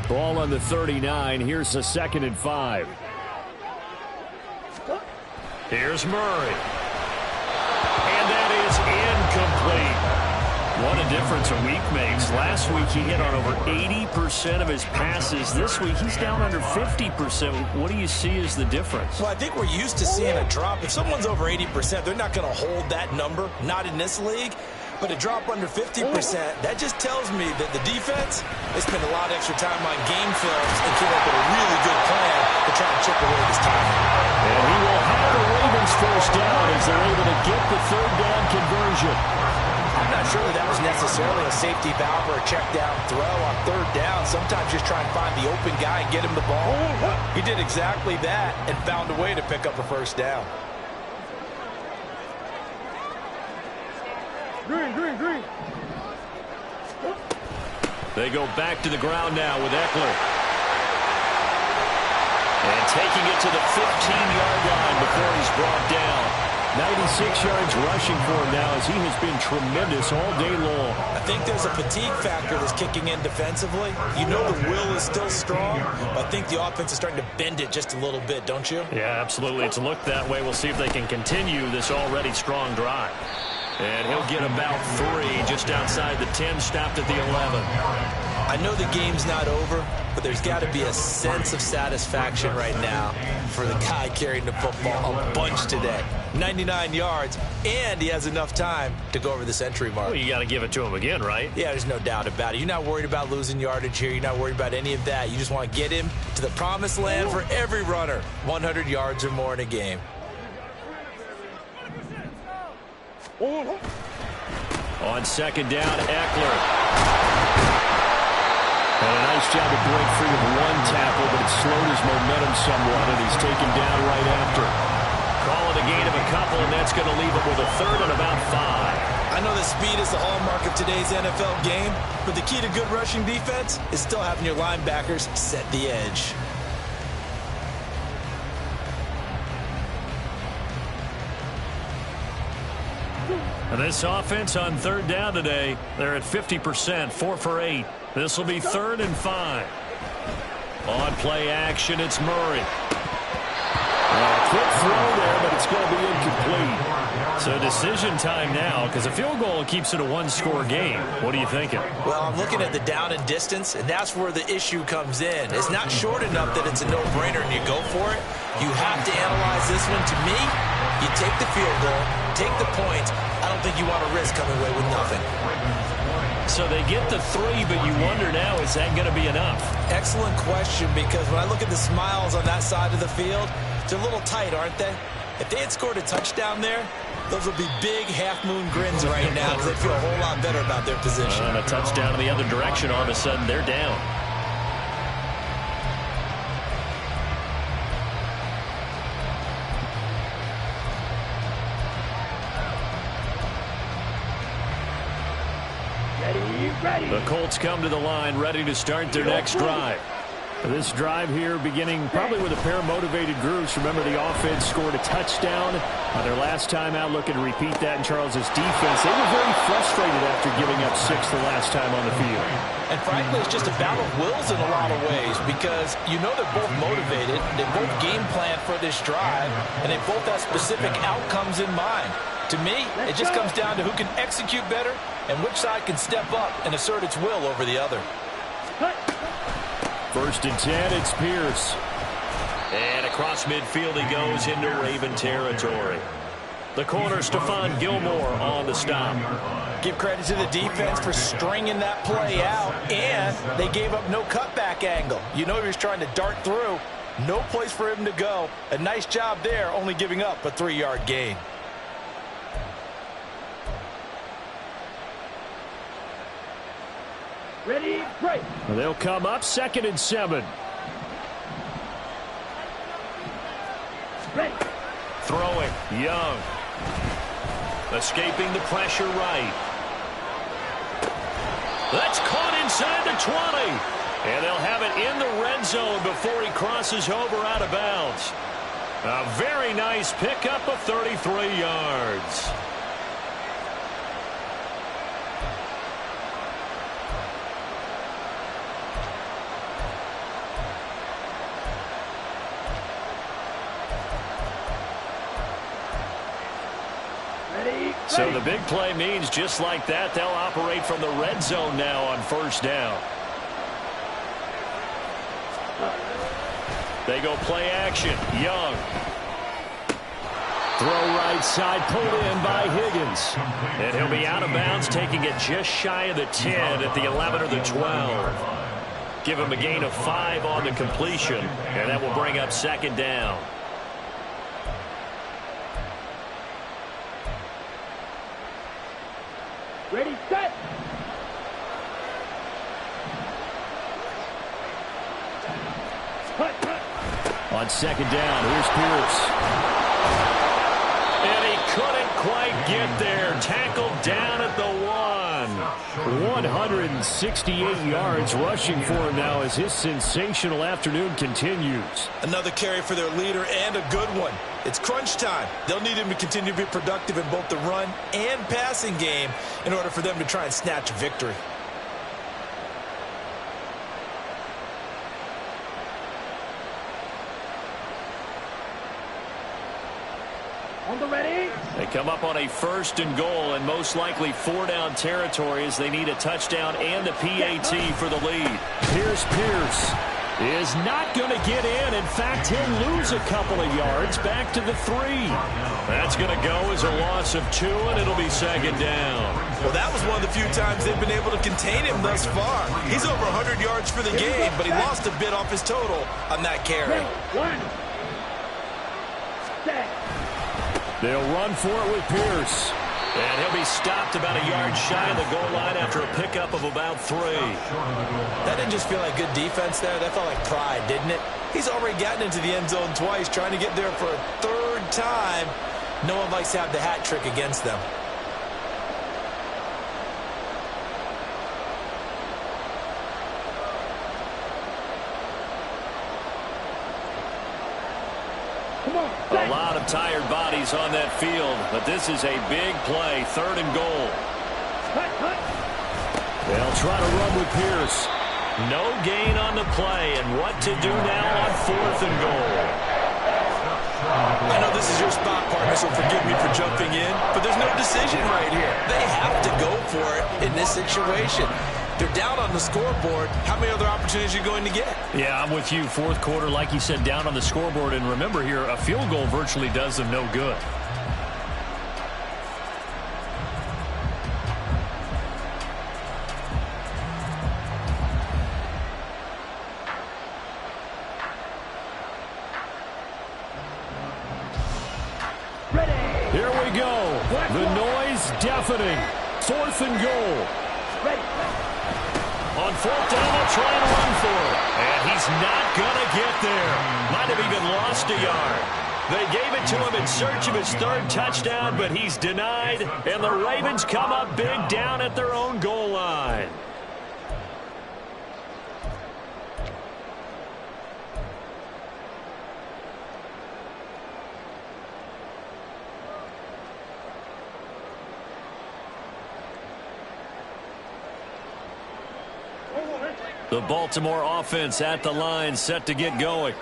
Ball on the 39. Here's a 2nd and 5. Here's Murray. And that is incomplete. What a difference a week makes. Last week he hit on over 80% of his passes. This week he's down under 50%. What do you see as the difference? Well, I think we're used to seeing a drop. If someone's over 80%, they're not going to hold that number. Not in this league. But a drop under 50%, that just tells me that the defense, they spend a lot of extra time on game films and came up with a really good plan to try and chip away this time. And he will have the Ravens 1st down as they're able to get the 3rd down conversion. I'm not sure that was necessarily a safety valve or a check down throw on 3rd down. Sometimes just try and find the open guy and get him the ball. He did exactly that and found a way to pick up a 1st down. Green. They go back to the ground now with Eckler. And taking it to the 15-yard line before he's brought down. 96 yards rushing for him now as he has been tremendous all day long. I think there's a fatigue factor that's kicking in defensively. You know the will is still strong, but I think the offense is starting to bend it just a little bit, don't you? Yeah, absolutely. It's looked that way. We'll see if they can continue this already strong drive. And he'll get about 3 just outside the 10, stopped at the 11. I know the game's not over, but there's got to be a sense of satisfaction right now for the guy carrying the football a bunch today. 99 yards, and he has enough time to go over the century mark. Well, you got to give it to him again, right? Yeah, there's no doubt about it. You're not worried about losing yardage here. You're not worried about any of that. You just want to get him to the promised land for every runner. 100 yards or more in a game. On second down, Eckler. And a nice job to break free of one tackle, but it slowed his momentum somewhat, and he's taken down right after. Call it a gain of a couple, and that's going to leave him with a third and about 5. I know that speed is the hallmark of today's NFL game, but the key to good rushing defense is still having your linebackers set the edge. And this offense on third down today, they're at 50%, 4 for 8. This will be 3rd and 5. On play action, it's Murray. Quick throw there, but it's going to be incomplete. So decision time now, because a field goal keeps it a one-score game. What are you thinking? Well, I'm looking at the down and distance, and that's where the issue comes in. It's not short enough that it's a no-brainer and you go for it. You have to analyze this one. To me, you take the field goal, take the points. I don't think you want to risk coming away with nothing. So they get the 3, but you wonder now, is that going to be enough? Excellent question, because when I look at the smiles on that side of the field, they're a little tight, aren't they? If they had scored a touchdown there, those would be big half-moon grins right now because they feel a whole lot better about their position. And a touchdown in the other direction, all of a sudden they're down. The Colts come to the line, ready to start their next drive. This drive here beginning probably with a pair of motivated groups. Remember, the offense scored a touchdown on their last time out. Looking to repeat that in Charles's defense. They were very frustrated after giving up 6 the last time on the field. And frankly, it's just a battle of wills in a lot of ways because you know they're both motivated. They both game plan for this drive, and they both have specific outcomes in mind. To me, it just comes down to who can execute better and which side can step up and assert its will over the other. 1st and 10, it's Pierce. And across midfield he goes into Raven territory. The corner, Stephon Gilmore, on the stop. Give credit to the defense for stringing that play out, and they gave up no cutback angle. You know he was trying to dart through. No place for him to go. A nice job there, only giving up a 3-yard gain. Ready, break. They'll come up 2nd and 7. Ready. Throwing, Young. Escaping the pressure right. That's caught inside the 20. And they'll have it in the red zone before he crosses over out of bounds. A very nice pickup of 33 yards. So the big play means just like that, they'll operate from the red zone now on 1st down. They go play action. Young. Throw right side, pulled in by Higgins. And he'll be out of bounds, taking it just shy of the 10 at the 11 or the 12. Give him a gain of 5 on the completion, and that will bring up 2nd down. Ready, set. On 2nd down, here's Pierce. And he couldn't quite get there. Tackled down at the 1. 168 yards rushing for him now as his sensational afternoon continues. Another carry for their leader and a good one. It's crunch time. They'll need him to continue to be productive in both the run and passing game in order for them to try and snatch a victory. On the ready. They come up on a 1st and goal, and most likely 4-down territory as they need a touchdown and a PAT for the lead. Pierce is not going to get in. In fact, he'll lose a couple of yards back to the 3. That's going to go as a loss of 2, and it'll be 2nd down. Well, that was one of the few times they've been able to contain him thus far. He's over 100 yards for the game, but he lost a bit off his total on that carry. They'll run for it with Pierce. And he'll be stopped about a yard shy of the goal line after a pickup of about 3. That didn't just feel like good defense there. That felt like pride, didn't it? He's already gotten into the end zone twice, trying to get there for a 3rd time. No one likes to have the hat trick against them. A lot of tired bodies on that field, but this is a big play, 3rd and goal. They'll try to run with Pierce. No gain on the play, and what to do now on 4th and goal. I know this is your spot, partner, so forgive me for jumping in, but there's no decision right here. They have to go for it in this situation. They're down on the scoreboard. How many other opportunities are you going to get? Yeah, I'm with you. 4th quarter, like you said, down on the scoreboard. And remember here, a field goal virtually does them no good. Here we go. The noise deafening. 4th and goal. On 4th down, they'll try and run for it. And he's not going to get there. Might have even lost a yard. They gave it to him in search of his 3rd touchdown, but he's denied. And the Ravens come up big down at their own goal line. The Baltimore offense at the line, set to get going.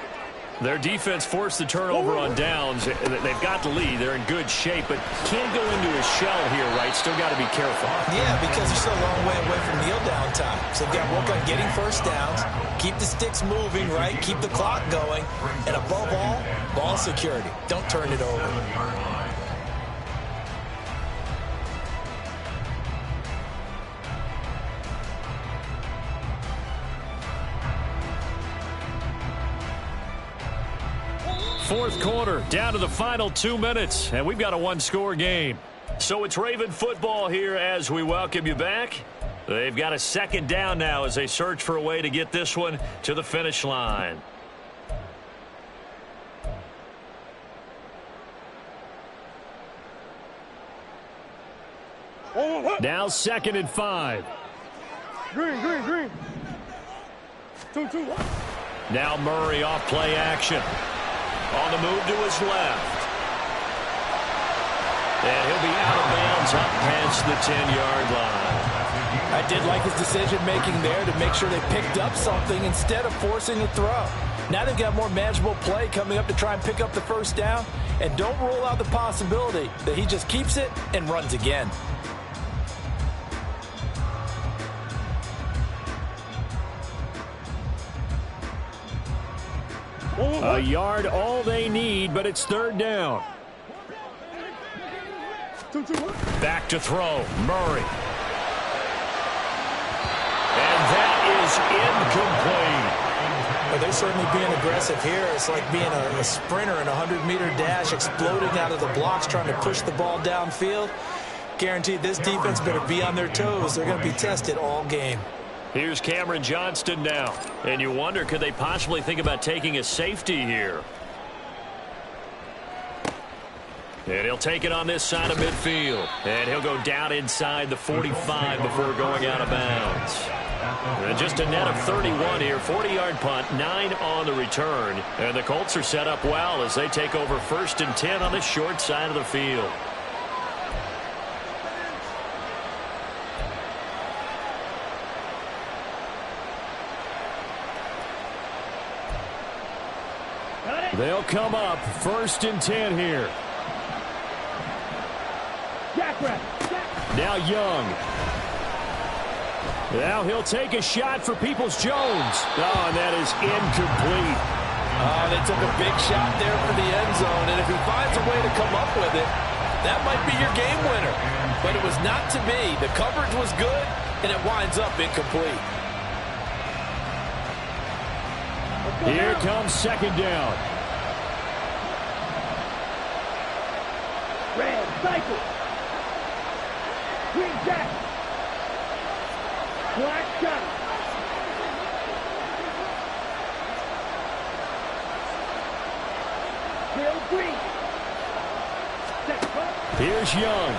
Their defense forced the turnover on downs. They've got the lead. They're in good shape, but can't go into a shell here, right? Still got to be careful. Yeah, because they're still a long way away from kneel down time. So they've got to work on getting 1st downs, keep the sticks moving, right? Keep the clock going. And above all, ball security. Don't turn it over. Fourth quarter, down to the final 2 minutes, and we've got a 1-score game. So it's Raven football here as we welcome you back. They've got a 2nd down now as they search for a way to get this one to the finish line. Now 2nd and 5. Green. 2. Now Murray off play action. On the move to his left. And he'll be out of bounds up past the 10-yard line. I did like his decision-making there to make sure they picked up something instead of forcing a throw. Now they've got more manageable play coming up to try and pick up the 1st down. And don't rule out the possibility that he just keeps it and runs again. A yard, all they need, but it's 3rd down. 2. Back to throw, Murray. And that is incomplete. Well, they're certainly being aggressive here. It's like being a sprinter in a 100-meter dash, exploding out of the blocks, trying to push the ball downfield. Guaranteed this defense better be on their toes. They're going to be tested all game. Here's Cameron Johnston now. And you wonder, could they possibly think about taking a safety here? And he'll take it on this side of midfield. And he'll go down inside the 45 before going out of bounds. And just a net of 31 here. 40-yard punt, 9 on the return. And the Colts are set up well as they take over 1st and 10 on the short side of the field. They'll come up 1st and 10 here. Now Young. Now he'll take a shot for Peoples-Jones. Oh, and that is incomplete. Oh, they took a big shot there for the end zone, and if he finds a way to come up with it, that might be your game winner. But it was not to be. The coverage was good, and it winds up incomplete. Here comes second down. Red, cycle. Green jack. Black shot. Bill Green. Here's Young.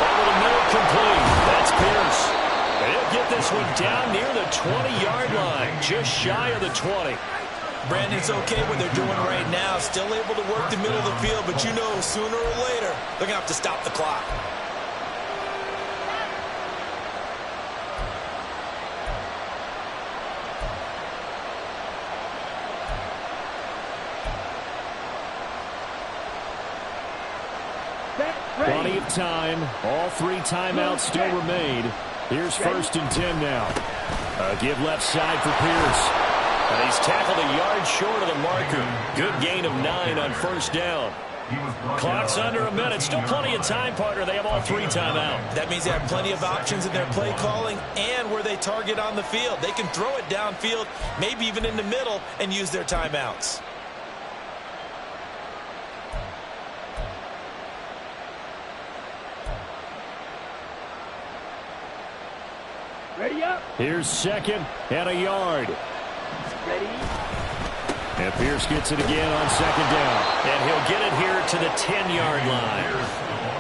Over the middle, complete. That's Pierce. And he'll get this one down near the 20-yard line, just shy of the 20. Brandon, it's okay what they're doing right now. Still able to work the middle of the field, but you know sooner or later they're going to have to stop the clock. Plenty of time. All three timeouts still remain. Here's 1st and 10 now. Give left side for Pierce. And he's tackled a yard short of the marker. Good gain of 9 on 1st down. Clock's under a minute. Still plenty of time, partner. They have all three timeouts. That means they have plenty of options in their play calling and where they target on the field. They can throw it downfield, maybe even in the middle, and use their timeouts. Ready up. Here's 2nd and a yard. Ready. And Pierce gets it again on 2nd down. And he'll get it here to the 10-yard line.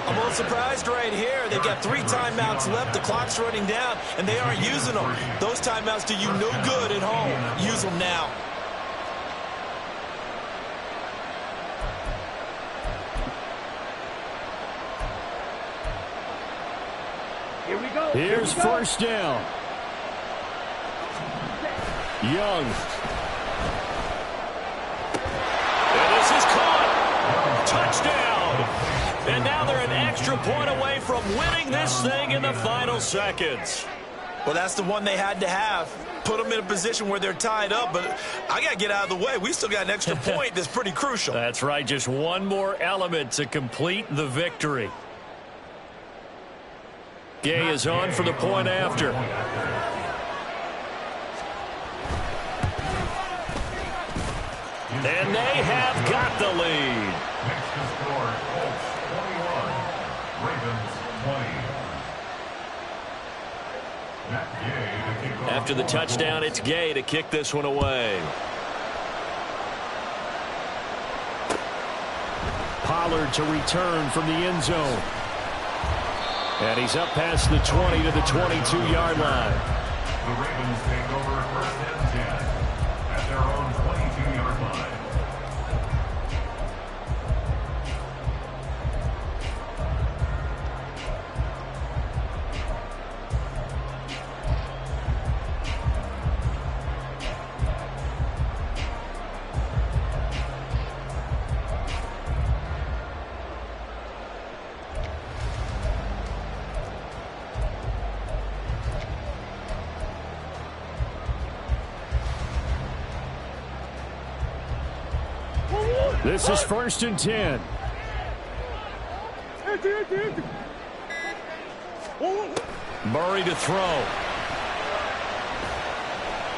I'm a little surprised right here. They've got 3 timeouts left. The clock's running down, and they aren't using them. Those timeouts do you no good at home. Use them now. Here we go. Here's 1st down. Young. And this is caught. Touchdown. And now they're an extra point away from winning this thing in the final seconds. Well, that's the one they had to have. Put them in a position where they're tied up, but I got to get out of the way. We still got an extra point that's pretty crucial. That's right. Just one more element to complete the victory. Gay is on for the point after. And they have got the lead. Next to score, Colts 21, Ravens 20. Matt Gay to kick off. After the touchdown, it's Gay to kick this one away. Pollard to return from the end zone. And he's up past the 20 to the 22-yard line. The Ravens take over 1st and 10 at their own 22-yard line. This is 1st and 10. Murray to throw.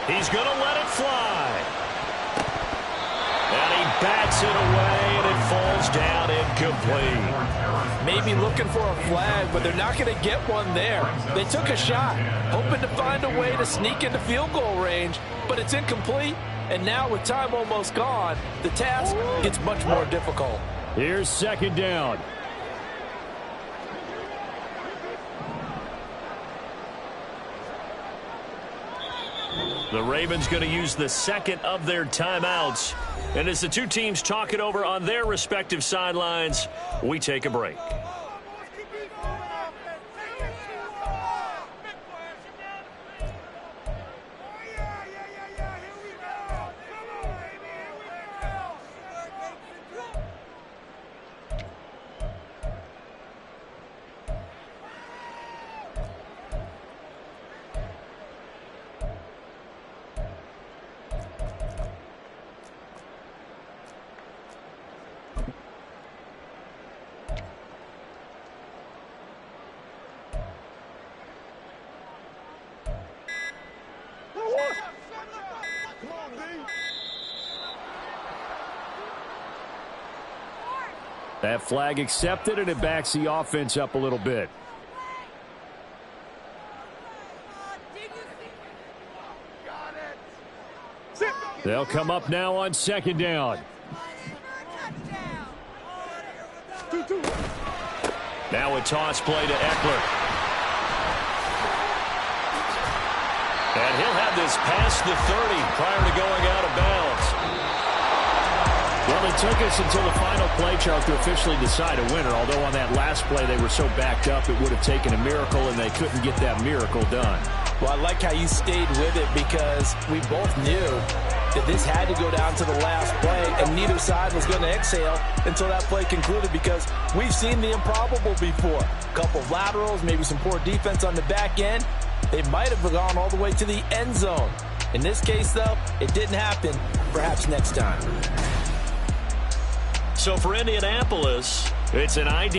He's going to let it fly. And he bats it away, and it falls down incomplete. Maybe looking for a flag, but they're not going to get one there. They took a shot, hoping to find a way to sneak into field goal range, but it's incomplete. And now with time almost gone, the task gets much more difficult. Here's 2nd down. The Ravens going to use the 2nd of their timeouts. And as the two teams talk it over on their respective sidelines, we take a break. That flag accepted, and it backs the offense up a little bit. They'll come up now on second down. Now a toss play to Eckler. And he'll have this past the 30 prior to going out of bounds. Well, it took us until the final play, Charles, to officially decide a winner. Although on that last play they were so backed up it would have taken a miracle, and they couldn't get that miracle done. Well, I like how you stayed with it because we both knew that this had to go down to the last play, and neither side was going to exhale until that play concluded because we've seen the improbable before. A couple of laterals, maybe some poor defense on the back end. They might have gone all the way to the end zone. In this case, though, it didn't happen. Perhaps next time. So for Indianapolis, it's an ideal